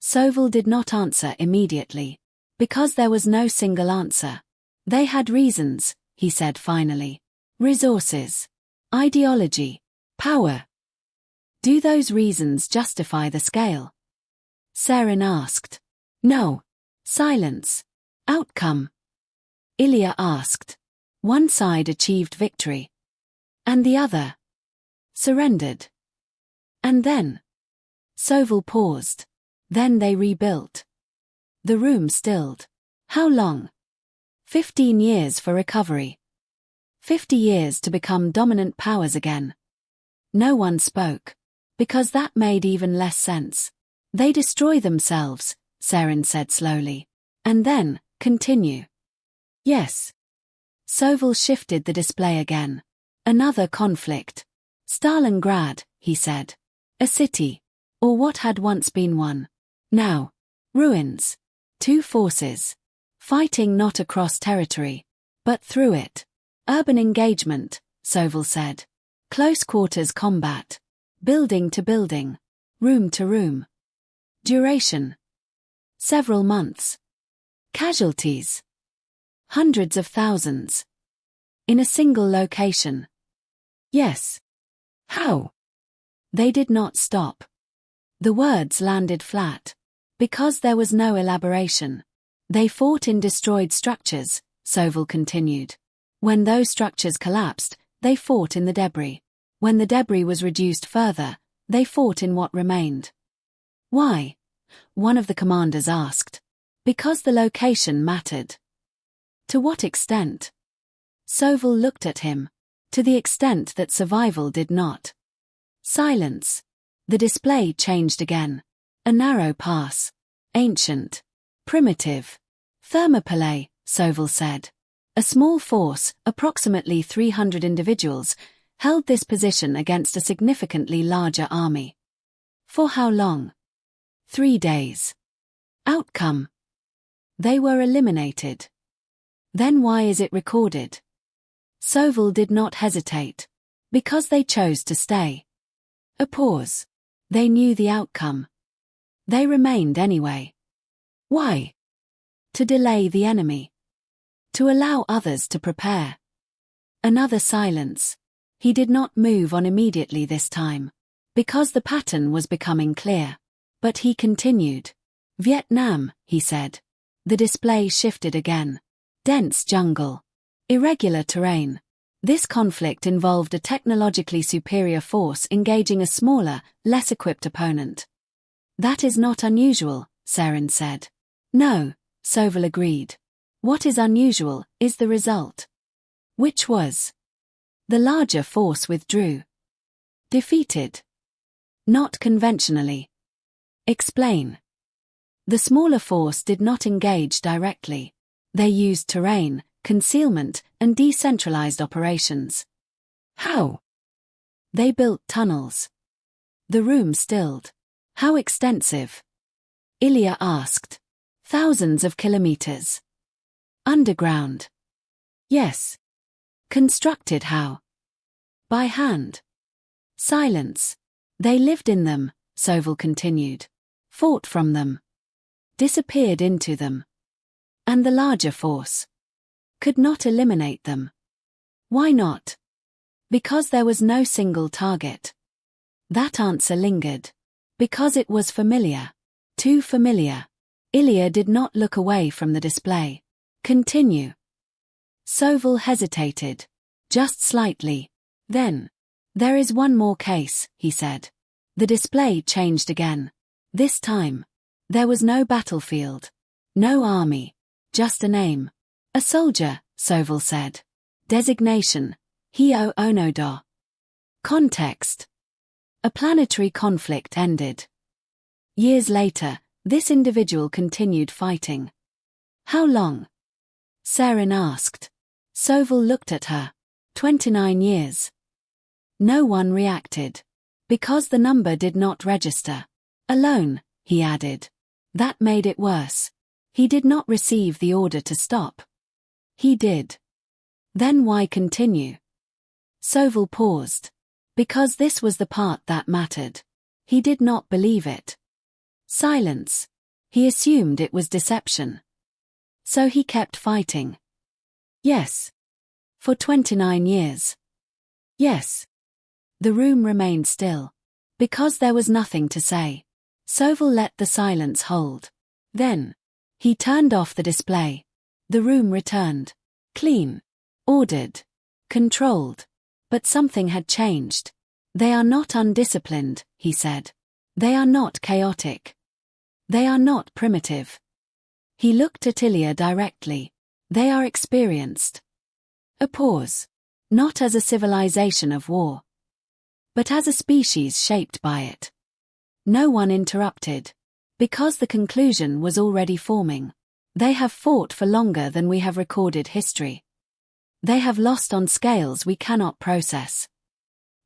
Sovil did not answer immediately. Because there was no single answer. They had reasons, he said finally. Resources. Ideology. Power. Do those reasons justify the scale? Saren asked. No. Silence. Outcome. Ilya asked. One side achieved victory. And the other? Surrendered. And then? Sovil paused. Then they rebuilt. The room stilled. How long? 15 years for recovery. 50 years to become dominant powers again. No one spoke. Because that made even less sense. They destroy themselves, Saren said slowly. And then, continue. Yes. Sovil shifted the display again. Another conflict. Stalingrad, he said. A city. Or what had once been one. Now. Ruins. Two forces. Fighting not across territory. But through it. Urban engagement, Sovil said. Close quarters combat. Building to building. Room to room. Duration. Several months. Casualties. Hundreds of thousands. In a single location. Yes. How? They did not stop. The words landed flat. Because there was no elaboration. They fought in destroyed structures, Sovil continued. When those structures collapsed, they fought in the debris. When the debris was reduced further, they fought in what remained. Why? One of the commanders asked. Because the location mattered. To what extent? Sovil looked at him. To the extent that survival did not. Silence. The display changed again. A narrow pass. Ancient. Primitive. Thermopylae, Sovil said. A small force, approximately 300 individuals, held this position against a significantly larger army. For how long? 3 days. Outcome. They were eliminated. Then why is it recorded? Sovil did not hesitate. Because they chose to stay. A pause. They knew the outcome. They remained anyway. Why? To delay the enemy. To allow others to prepare. Another silence. He did not move on immediately this time. Because the pattern was becoming clear. But he continued. Vietnam, he said. The display shifted again. Dense jungle. Irregular terrain. This conflict involved a technologically superior force engaging a smaller, less equipped opponent. That is not unusual, Seren said. No, Soval agreed. What is unusual is the result. Which was? The larger force withdrew. Defeated. Not conventionally. Explain. The smaller force did not engage directly. They used terrain, concealment, and decentralized operations. How? They built tunnels. The room stilled. How extensive? Ilya asked. Thousands of kilometers. Underground. Yes. Constructed how? By hand. Silence. They lived in them, Soval continued. Fought from them. Disappeared into them. And the larger force could not eliminate them. Why not? Because there was no single target. That answer lingered. Because it was familiar. Too familiar. Ilya did not look away from the display. Continue. Soval hesitated. Just slightly. Then, there is one more case, he said. The display changed again. This time, there was no battlefield. No army. Just a name. A soldier, Soval said. Designation. Hio Onodo. Context. A planetary conflict ended. Years later, this individual continued fighting. How long? Seren asked. Soval looked at her. 29 years. No one reacted. Because the number did not register. Alone, he added. That made it worse. He did not receive the order to stop. He did. Then why continue? Soval paused. Because this was the part that mattered. He did not believe it. Silence. He assumed it was deception. So he kept fighting. Yes. For 29 years. Yes. The room remained still. Because there was nothing to say. Soval let the silence hold. Then, he turned off the display. The room returned. Clean. Ordered. Controlled. But something had changed. They are not undisciplined, he said. They are not chaotic. They are not primitive. He looked at Ilya directly. They are experienced. A pause. Not as a civilization of war. But as a species shaped by it. No one interrupted. Because the conclusion was already forming. They have fought for longer than we have recorded history. They have lost on scales we cannot process.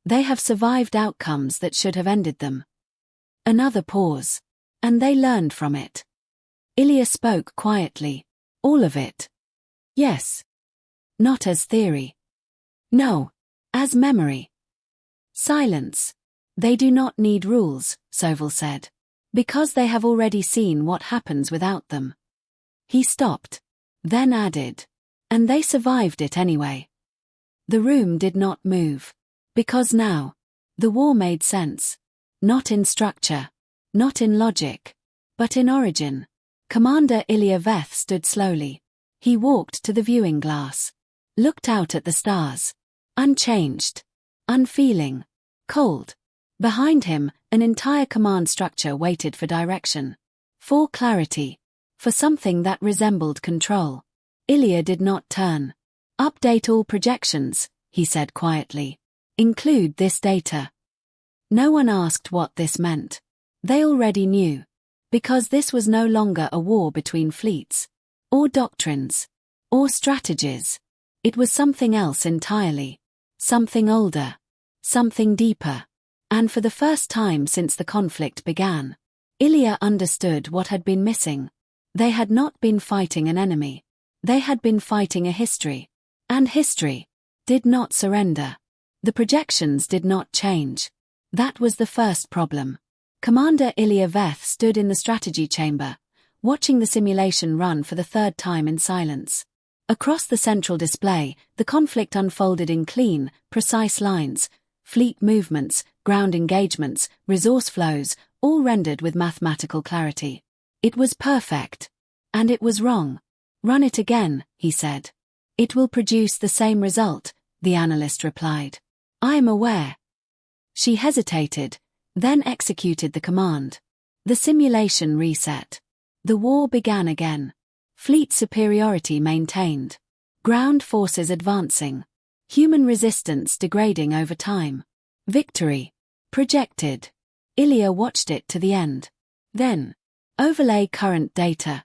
They have survived outcomes that should have ended them. Another pause. And they learned from it. Ilya spoke quietly. All of it. Yes. Not as theory. No. As memory. Silence. They do not need rules, Soval said. Because they have already seen what happens without them. He stopped. Then added. And they survived it anyway. The room did not move. Because now, the war made sense. Not in structure. Not in logic. But in origin. Commander Ilya Veth stood slowly. He walked to the viewing glass. Looked out at the stars. Unchanged. Unfeeling. Cold. Behind him, an entire command structure waited for direction. For clarity. For something that resembled control. Ilya did not turn. Update all projections, he said quietly. Include this data. No one asked what this meant. They already knew. Because this was no longer a war between fleets. Or doctrines. Or strategies. It was something else entirely. Something older. Something deeper. And for the first time since the conflict began, Ilya understood what had been missing. They had not been fighting an enemy. They had been fighting a history. And history did not surrender. The projections did not change. That was the first problem. Commander Ilya Veth stood in the strategy chamber, watching the simulation run for the third time in silence. Across the central display, the conflict unfolded in clean, precise lines, fleet movements, ground engagements, resource flows, all rendered with mathematical clarity. It was perfect. And it was wrong. Run it again, he said. It will produce the same result, the analyst replied. I am aware. She hesitated, then executed the command. The simulation reset. The war began again. Fleet superiority maintained. Ground forces advancing. Human resistance degrading over time. Victory. Projected. Ilya watched it to the end. Then, overlay current data.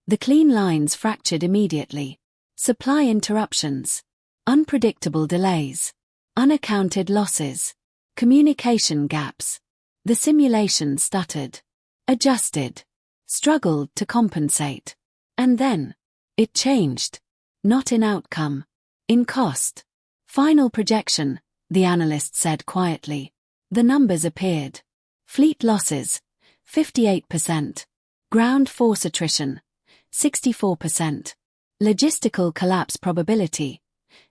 The clean lines fractured immediately. Supply interruptions. Unpredictable delays. Unaccounted losses. Communication gaps. The simulation stuttered. Adjusted. Struggled to compensate. And then, it changed. Not in outcome. In cost. Final projection, the analyst said quietly. The numbers appeared. Fleet losses, 58%. Ground force attrition, 64%. Logistical collapse probability,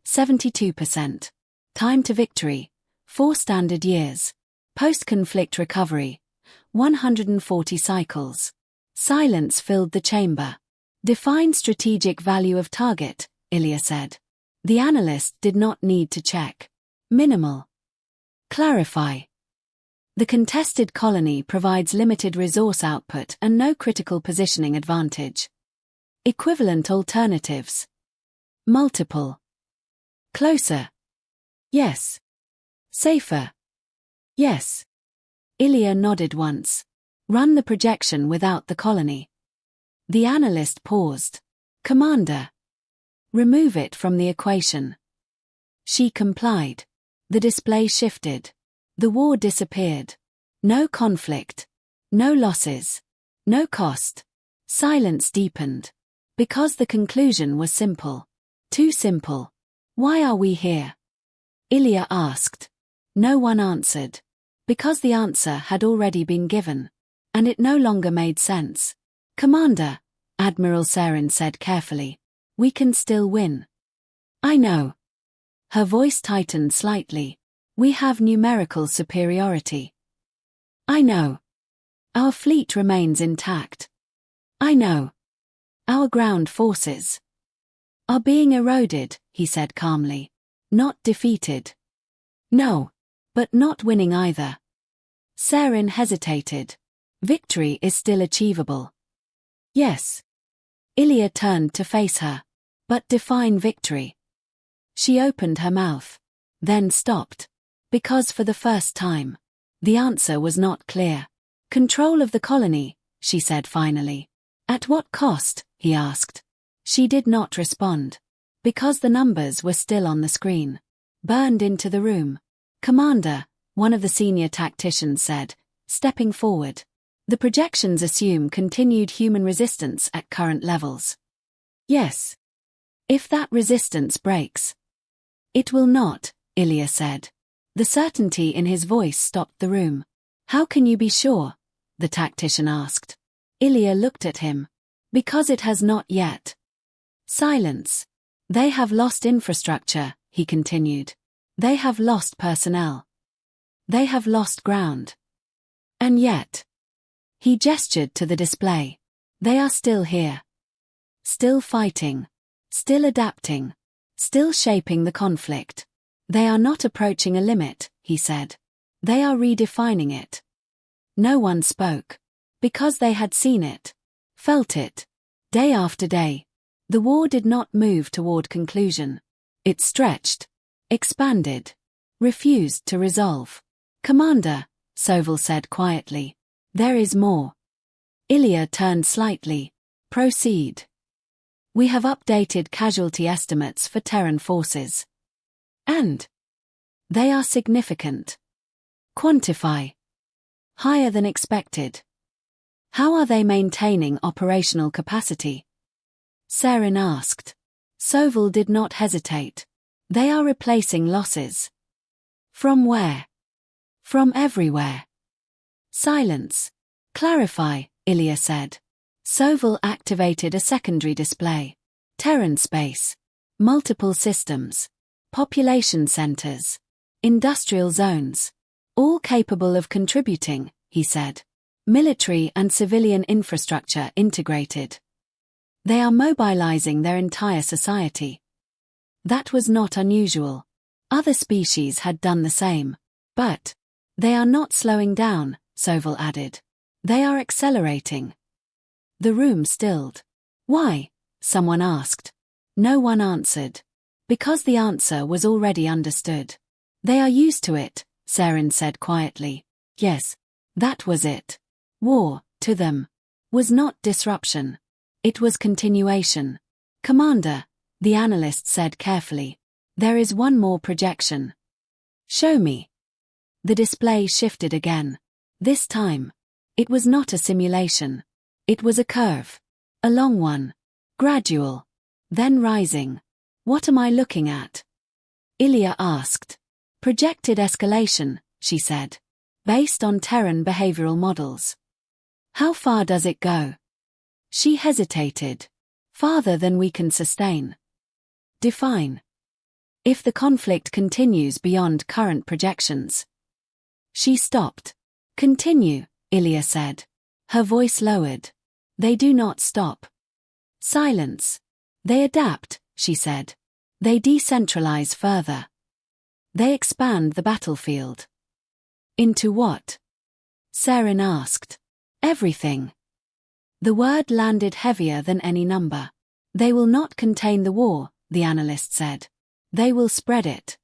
72%. Time to victory, 4 standard years. Post-conflict recovery, 140 cycles. Silence filled the chamber. Define strategic value of target, Ilya said. The analyst did not need to check. Minimal. Clarify. The contested colony provides limited resource output and no critical positioning advantage. Equivalent alternatives. Multiple. Closer. Yes. Safer. Yes. Ilya nodded once. Run the projection without the colony. The analyst paused. Commander. Remove it from the equation. She complied. The display shifted. The war disappeared. No conflict. No losses. No cost. Silence deepened. Because the conclusion was simple. Too simple. Why are we here? Ilya asked. No one answered. Because the answer had already been given. And it no longer made sense. Commander, Admiral Sarin said carefully. We can still win. I know. Her voice tightened slightly. We have numerical superiority. I know. Our fleet remains intact. I know. Our ground forces are being eroded, he said calmly. Not defeated. No. But not winning either. Sarin hesitated. Victory is still achievable. Yes. Ilya turned to face her. But define victory. She opened her mouth. Then stopped. Because for the first time, the answer was not clear. Control of the colony, she said finally. At what cost, he asked. She did not respond. Because the numbers were still on the screen. Burned into the room. Commander, one of the senior tacticians said, stepping forward. The projections assume continued human resistance at current levels. Yes. If that resistance breaks. It will not, Ilya said. The certainty in his voice stopped the room. How can you be sure? The tactician asked. Ilya looked at him. Because it has not yet. Silence. They have lost infrastructure, he continued. They have lost personnel. They have lost ground. And yet. He gestured to the display. They are still here. Still fighting. Still adapting. Still shaping the conflict. They are not approaching a limit, he said. They are redefining it. No one spoke. Because they had seen it. Felt it. Day after day. The war did not move toward conclusion. It stretched. Expanded. Refused to resolve. Commander, Soval said quietly. There is more. Ilya turned slightly. Proceed. We have updated casualty estimates for Terran forces. And they are significant. Quantify. Higher than expected. How are they maintaining operational capacity? Sarin asked. Soval did not hesitate. They are replacing losses. From where? From everywhere. Silence. Clarify, Ilya said. Soval activated a secondary display. Terran space. Multiple systems. Population centers. Industrial zones. All capable of contributing, he said. Military and civilian infrastructure integrated. They are mobilizing their entire society. That was not unusual. Other species had done the same. But they are not slowing down, Sovil added. They are accelerating. The room stilled. Why? Someone asked. No one answered. Because the answer was already understood. They are used to it, Saren said quietly. Yes, that was it. War, to them, was not disruption. It was continuation. Commander, the analyst said carefully. There is one more projection. Show me. The display shifted again. This time, it was not a simulation. It was a curve. A long one. Gradual. Then rising. What am I looking at? Ilya asked. Projected escalation, she said. Based on Terran behavioral models. How far does it go? She hesitated. Farther than we can sustain. Define. If the conflict continues beyond current projections. She stopped. Continue, Ilya said. Her voice lowered. They do not stop. Silence. They adapt, she said. They decentralize further. They expand the battlefield. Into what? Saren asked. Everything. The word landed heavier than any number. They will not contain the war, the analyst said. They will spread it.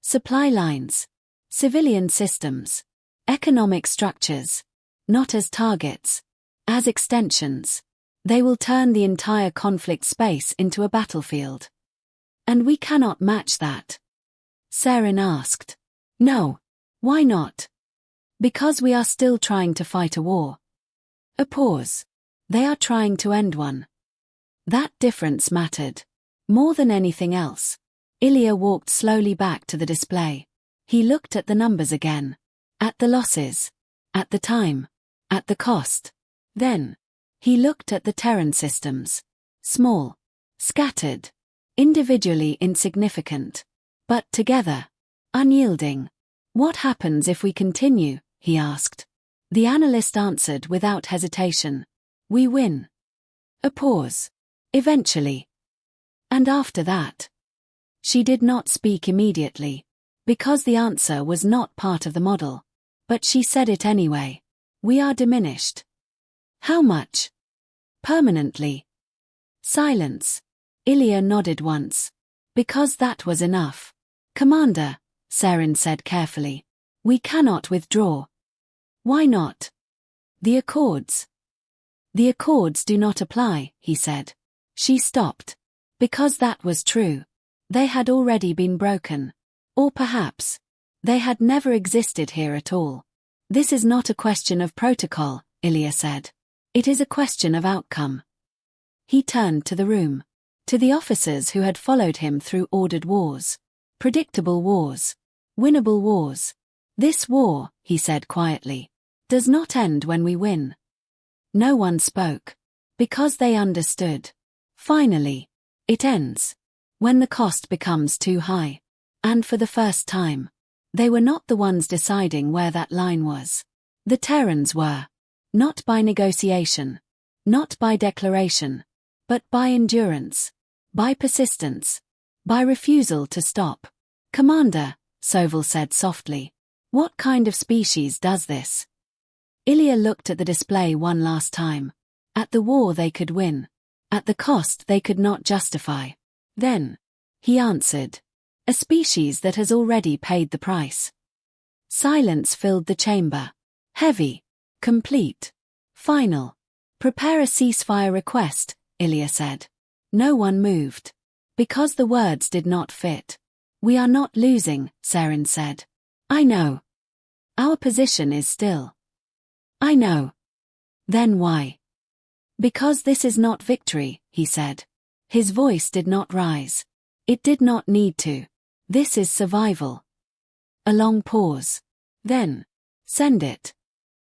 Supply lines. Civilian systems. Economic structures. Not as targets. As extensions. They will turn the entire conflict space into a battlefield. And we cannot match that. Saren asked. No. Why not? Because we are still trying to fight a war. A pause. They are trying to end one. That difference mattered. More than anything else. Ilya walked slowly back to the display. He looked at the numbers again. At the losses. At the time. At the cost. Then, he looked at the Terran systems. Small. Scattered. Individually insignificant. But together. Unyielding. What happens if we continue? He asked. The analyst answered without hesitation. We win. A pause. Eventually. And after that. She did not speak immediately. Because the answer was not part of the model. But she said it anyway. We are diminished. How much? Permanently. Silence. Ilya nodded once. Because that was enough. Commander, Saren said carefully. We cannot withdraw. Why not? The accords. The accords do not apply, he said. She stopped. Because that was true. They had already been broken. Or perhaps, they had never existed here at all. This is not a question of protocol, Ilya said. It is a question of outcome. He turned to the room. To the officers who had followed him through ordered wars. Predictable wars. Winnable wars. This war, he said quietly, does not end when we win. No one spoke. Because they understood. Finally, it ends. When the cost becomes too high. And for the first time, they were not the ones deciding where that line was. The Terrans were. Not by negotiation. Not by declaration. But by endurance. By persistence. By refusal to stop. Commander, Sovil said softly. What kind of species does this? Ilya looked at the display one last time. At the war they could win. At the cost they could not justify. Then, he answered. A species that has already paid the price. Silence filled the chamber. Heavy. Complete. Final. Prepare a ceasefire request, Ilya said. No one moved. Because the words did not fit. We are not losing, Saren said. I know. Our position is still. I know. Then why? Because this is not victory, he said. His voice did not rise. It did not need to. This is survival. A long pause. Then, send it.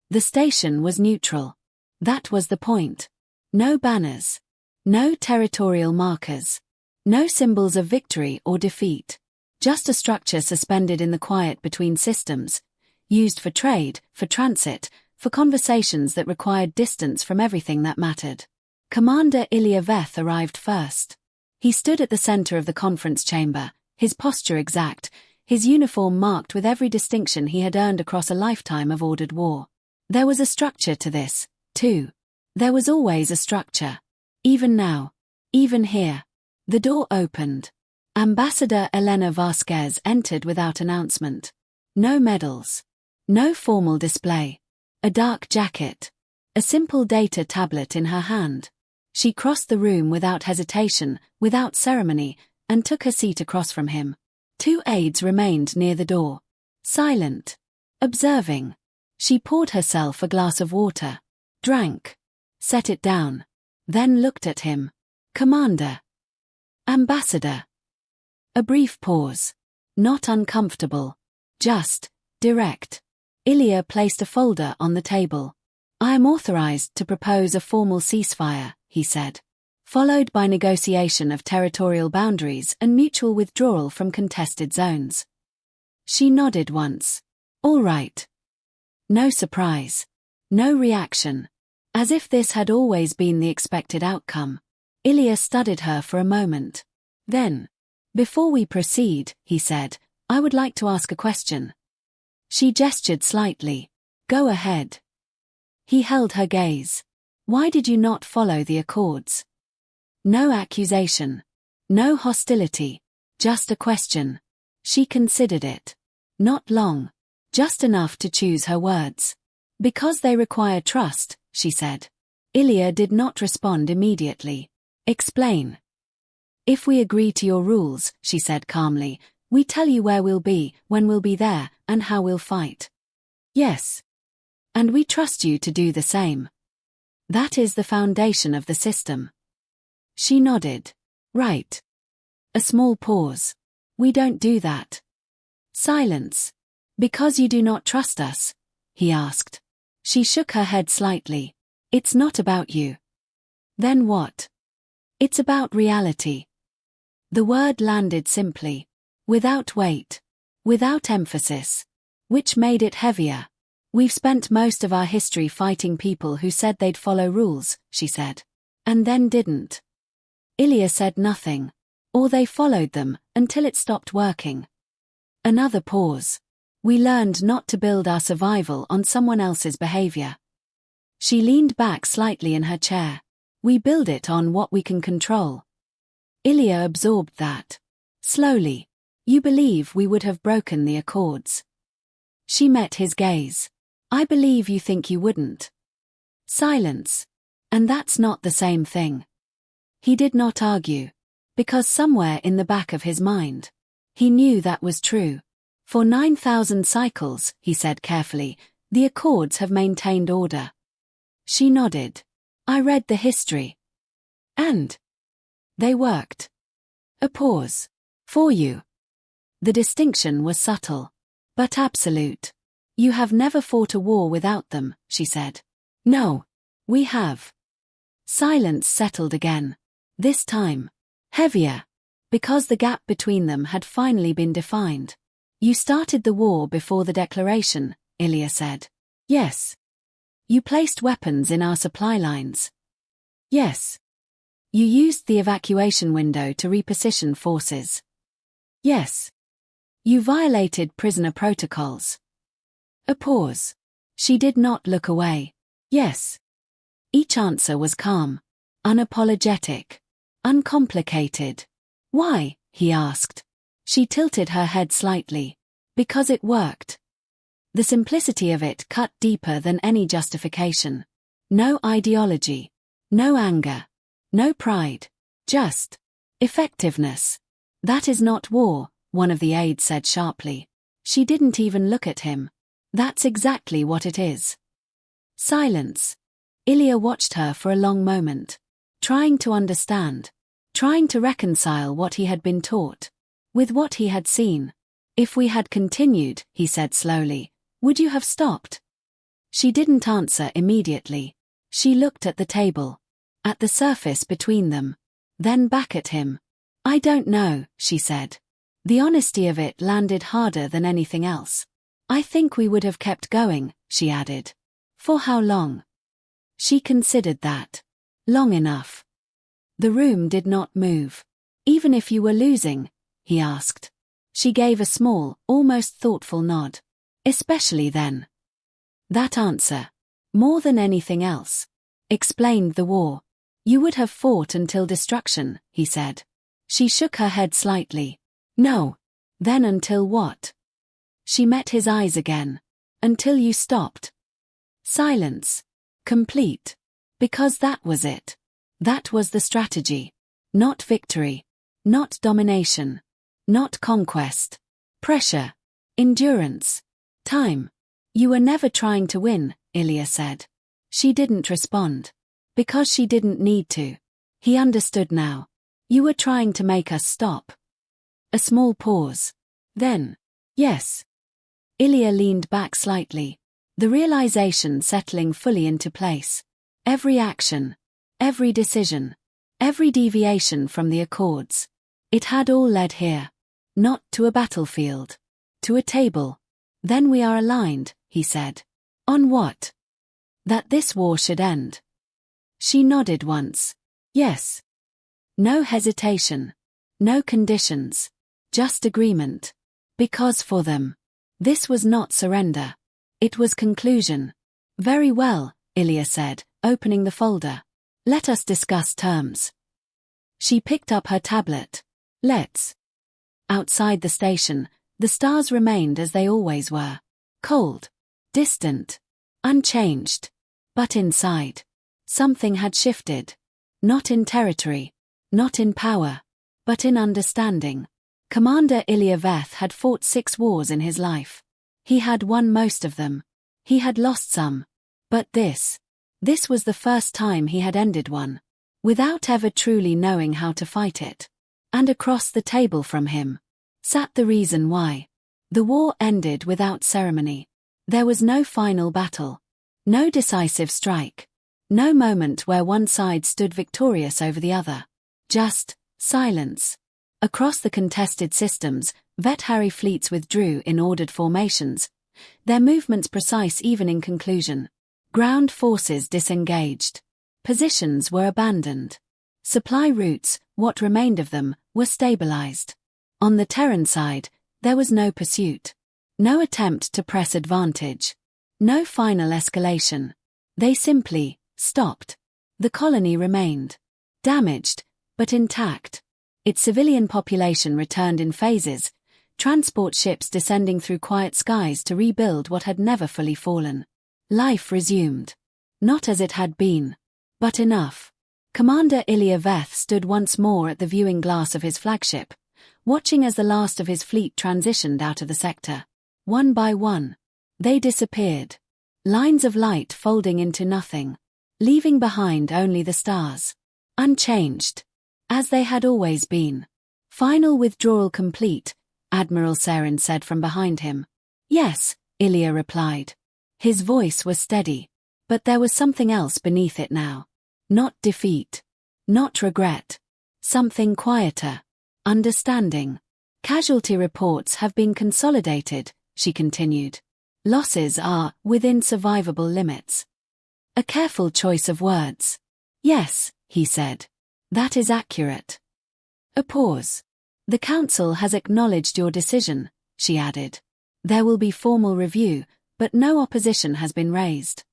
The station was neutral. That was the point. No banners. No territorial markers. No symbols of victory or defeat. Just a structure suspended in the quiet between systems, used for trade, for transit, for conversations that required distance from everything that mattered. Commander Ilya Veth arrived first. He stood at the center of the conference chamber, his posture exact, his uniform marked with every distinction he had earned across a lifetime of ordered war. There was a structure to this, too. There was always a structure. Even now. Even here. The door opened. Ambassador Elena Vasquez entered without announcement. No medals. No formal display. A dark jacket. A simple data tablet in her hand. She crossed the room without hesitation, without ceremony, and took her seat across from him. Two aides remained near the door. Silent. Observing. She poured herself a glass of water. Drank. Set it down. Then looked at him. Commander. Ambassador. A brief pause. Not uncomfortable. Just. Direct. Ilya placed a folder on the table. I am authorized to propose a formal ceasefire, he said. Followed by negotiation of territorial boundaries and mutual withdrawal from contested zones. She nodded once. All right. No surprise. No reaction. As if this had always been the expected outcome. Ilya studied her for a moment. Then, before we proceed, he said, I would like to ask a question. She gestured slightly. Go ahead. He held her gaze. Why did you not follow the accords? No accusation. No hostility. Just a question. She considered it. Not long. Just enough to choose her words. Because they require trust, she said. Ilya did not respond immediately. Explain. If we agree to your rules, she said calmly, we tell you where we'll be, when we'll be there, and how we'll fight. Yes. And we trust you to do the same. That is the foundation of the system. She nodded. Right. A small pause. We don't do that. Silence. Because you do not trust us? He asked. She shook her head slightly. It's not about you. Then what? It's about reality. The word landed simply. Without weight. Without emphasis. Which made it heavier. We've spent most of our history fighting people who said they'd follow rules, she said. And then didn't. Ilya said nothing. Or they followed them, until it stopped working. Another pause. We learned not to build our survival on someone else's behavior. She leaned back slightly in her chair. We build it on what we can control. Ilya absorbed that. Slowly. You believe we would have broken the accords. She met his gaze. I believe you think you wouldn't. Silence. And that's not the same thing. He did not argue. Because somewhere in the back of his mind, he knew that was true. For 9,000 cycles, he said carefully, the accords have maintained order. She nodded. I read the history. And? They worked. A pause. For you. The distinction was subtle. But absolute. You have never fought a war without them, she said. No. We have. Silence settled again. This time. Heavier. Because the gap between them had finally been defined. You started the war before the declaration, Ilya said. Yes. You placed weapons in our supply lines. Yes. You used the evacuation window to reposition forces. Yes. You violated prisoner protocols. A pause. She did not look away. Yes. Each answer was calm. Unapologetic. Uncomplicated. Why? He asked. She tilted her head slightly. Because it worked. The simplicity of it cut deeper than any justification. No ideology. No anger. No pride. Just effectiveness. That is not war, one of the aides said sharply. She didn't even look at him. That's exactly what it is. Silence. Ilya watched her for a long moment. Trying to understand. Trying to reconcile what he had been taught. With what he had seen. If we had continued, he said slowly, would you have stopped? She didn't answer immediately. She looked at the table. At the surface between them. Then back at him. I don't know, she said. The honesty of it landed harder than anything else. I think we would have kept going, she added. For how long? She considered that. Long enough. The room did not move. Even if you were losing? He asked. She gave a small, almost thoughtful nod. Especially then. That answer, more than anything else, explained the war. You would have fought until destruction, he said. She shook her head slightly. No. Then until what? She met his eyes again. Until you stopped. Silence. Complete. Because that was it. That was the strategy. Not victory. Not domination. Not conquest. Pressure. Endurance. Time. You were never trying to win, Ilya said. She didn't respond. Because she didn't need to. He understood now. You were trying to make us stop. A small pause. Then, yes. Ilya leaned back slightly, the realization settling fully into place. Every action, every decision, every deviation from the accords. It had all led here. Not to a battlefield. To a table. Then we are aligned, he said. On what? That this war should end. She nodded once. Yes. No hesitation. No conditions. Just agreement. Because for them, this was not surrender. It was conclusion. Very well, Ilya said, opening the folder. Let us discuss terms. She picked up her tablet. Let's. Outside the station, the stars remained as they always were. Cold. Distant. Unchanged. But inside. Something had shifted. Not in territory. Not in power. But in understanding. Commander Ilya Veth had fought 6 wars in his life. He had won most of them. He had lost some. But this was the first time he had ended one. Without ever truly knowing how to fight it. And across the table from him sat the reason why. The war ended without ceremony. There was no final battle. No decisive strike. No moment where one side stood victorious over the other. Just silence. Across the contested systems, Vet'hari fleets withdrew in ordered formations, their movements precise even in conclusion. Ground forces disengaged. Positions were abandoned. Supply routes, what remained of them, were stabilized. On the Terran side, there was no pursuit. No attempt to press advantage. No final escalation. They simply stopped. The colony remained. Damaged, but intact. Its civilian population returned in phases, transport ships descending through quiet skies to rebuild what had never fully fallen. Life resumed. Not as it had been. But enough. Commander Ilya Veth stood once more at the viewing glass of his flagship, watching as the last of his fleet transitioned out of the sector. One by one. They disappeared. Lines of light folding into nothing. Leaving behind only the stars. Unchanged. As they had always been. Final withdrawal complete, Admiral Saren said from behind him. Yes, Ilya replied. His voice was steady. But there was something else beneath it now. Not defeat. Not regret. Something quieter. Understanding. Casualty reports have been consolidated, she continued. Losses are within survivable limits. A careful choice of words. Yes, he said. That is accurate. A pause. The Council has acknowledged your decision, she added. There will be formal review, but no opposition has been raised.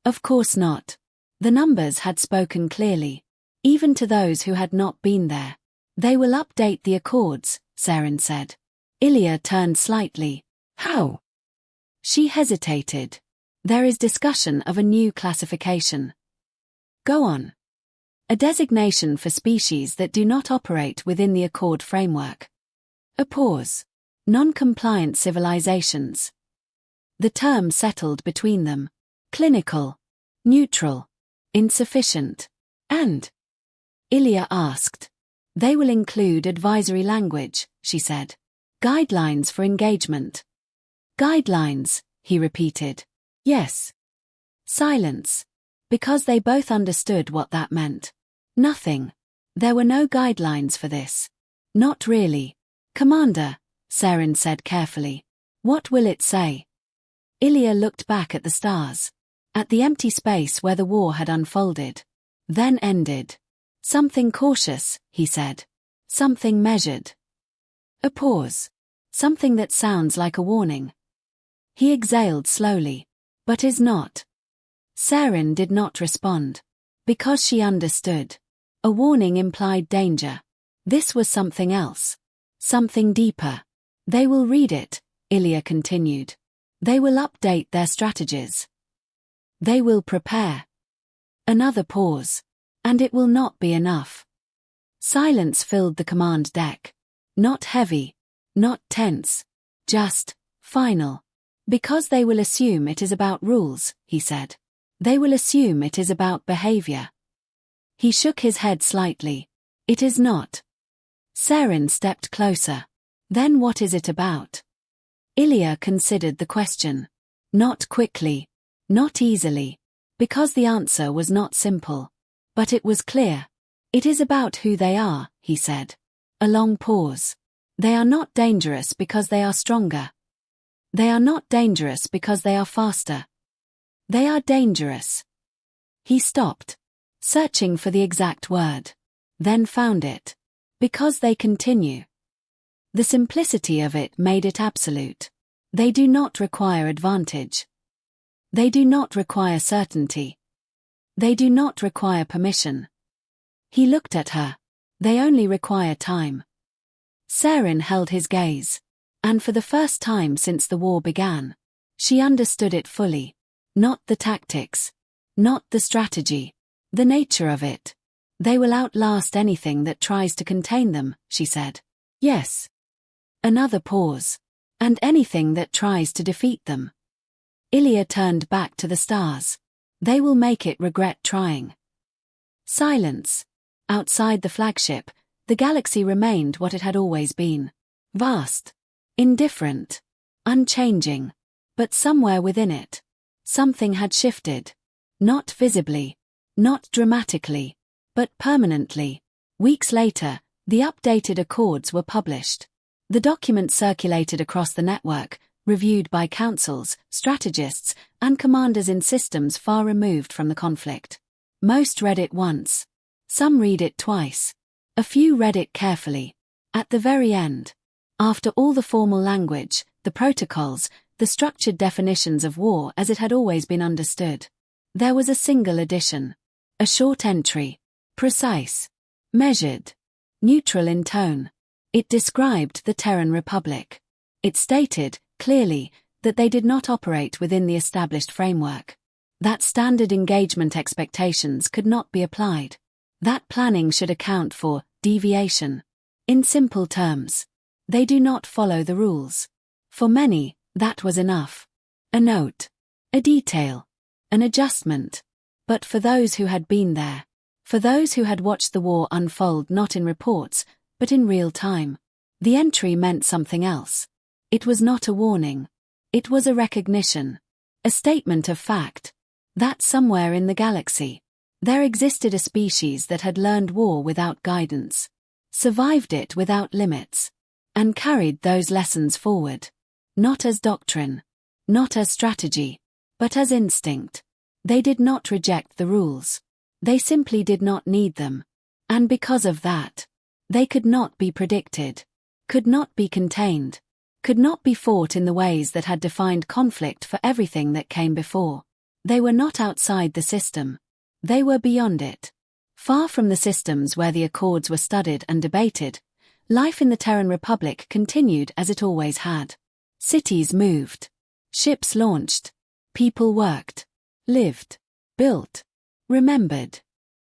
Of course not. The numbers had spoken clearly. Even to those who had not been there. They will update the accords, Saren said. Ilya turned slightly. How? She hesitated. There is discussion of a new classification. Go on. A designation for species that do not operate within the Accord framework. A pause. Non-compliant civilizations. The term settled between them. Clinical. Neutral. Insufficient. And? Ilya asked. They will include advisory language, she said. Guidelines for engagement. Guidelines, he repeated. Yes. Silence. Because they both understood what that meant. Nothing. There were no guidelines for this. Not really. Commander, Saren said carefully. What will it say? Ilya looked back at the stars. At the empty space where the war had unfolded. Then ended. Something cautious, he said. Something measured. A pause. Something that sounds like a warning. He exhaled slowly. But is not. Saren did not respond. Because she understood. A warning implied danger. This was something else. Something deeper. They will read it, Ilya continued. They will update their strategies. They will prepare. Another pause. And it will not be enough. Silence filled the command deck. Not heavy. Not tense. Just, final. Because they will assume it is about rules, he said. They will assume it is about behavior. He shook his head slightly. It is not. Saren stepped closer. Then what is it about? Ilya considered the question. Not quickly. Not easily. Because the answer was not simple. But it was clear. It is about who they are, he said. A long pause. They are not dangerous because they are stronger. They are not dangerous because they are faster. They are dangerous. He stopped, searching for the exact word. Then found it. Because they continue. The simplicity of it made it absolute. They do not require advantage. They do not require certainty. They do not require permission. He looked at her. They only require time. Saren held his gaze. And for the first time since the war began, she understood it fully. Not the tactics. Not the strategy. The nature of it. They will outlast anything that tries to contain them, she said. Yes. Another pause. And anything that tries to defeat them. Ilya turned back to the stars. They will make it regret trying. Silence. Outside the flagship, the galaxy remained what it had always been. Vast. Indifferent. Unchanging. But somewhere within it, something had shifted. Not visibly. Not dramatically. But permanently. Weeks later, the updated accords were published. The document circulated across the network, reviewed by councils, strategists, and commanders in systems far removed from the conflict. Most read it once. Some read it twice. A few read it carefully. At the very end. After all the formal language, the protocols, the structured definitions of war as it had always been understood, there was a single addition. A short entry. Precise. Measured. Neutral in tone. It described the Terran Republic. It stated, clearly, that they did not operate within the established framework. That standard engagement expectations could not be applied. That planning should account for deviation. In simple terms, they do not follow the rules. For many, that was enough. A note. A detail. An adjustment. But for those who had been there, for those who had watched the war unfold not in reports, but in real time, the entry meant something else. It was not a warning. It was a recognition. A statement of fact. That somewhere in the galaxy, there existed a species that had learned war without guidance, survived it without limits, and carried those lessons forward. Not as doctrine. Not as strategy. But as instinct. They did not reject the rules. They simply did not need them. And because of that, they could not be predicted. Could not be contained. Could not be fought in the ways that had defined conflict for everything that came before. They were not outside the system. They were beyond it. Far from the systems where the accords were studied and debated, life in the Terran Republic continued as it always had. Cities moved. Ships launched. People worked. Lived. Built. Remembered.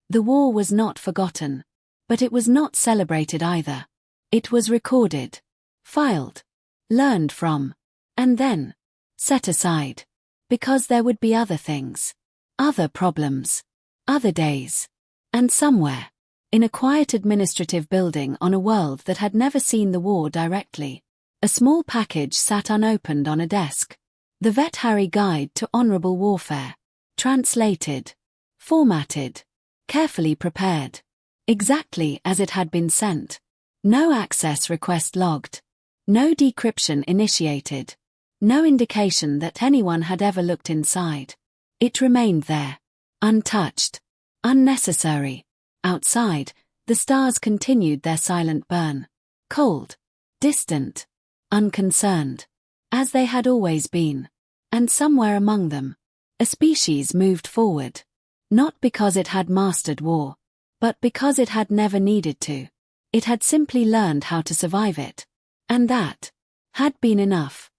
The war was not forgotten. But it was not celebrated either. It was recorded. Filed. Learned from. And then set aside. Because there would be other things. Other problems. Other days. And somewhere, in a quiet administrative building on a world that had never seen the war directly, a small package sat unopened on a desk. The Veterinary Guide to Honorable Warfare. Translated. Formatted. Carefully prepared. Exactly as it had been sent. No access request logged. No decryption initiated. No indication that anyone had ever looked inside. It remained there. Untouched. Unnecessary. Outside, The stars continued their silent burn. Cold, distant, unconcerned, as they had always been. And somewhere among them, a species moved forward. Not because it had mastered war, but because it had never needed to. It had simply learned how to survive it. And that had been enough.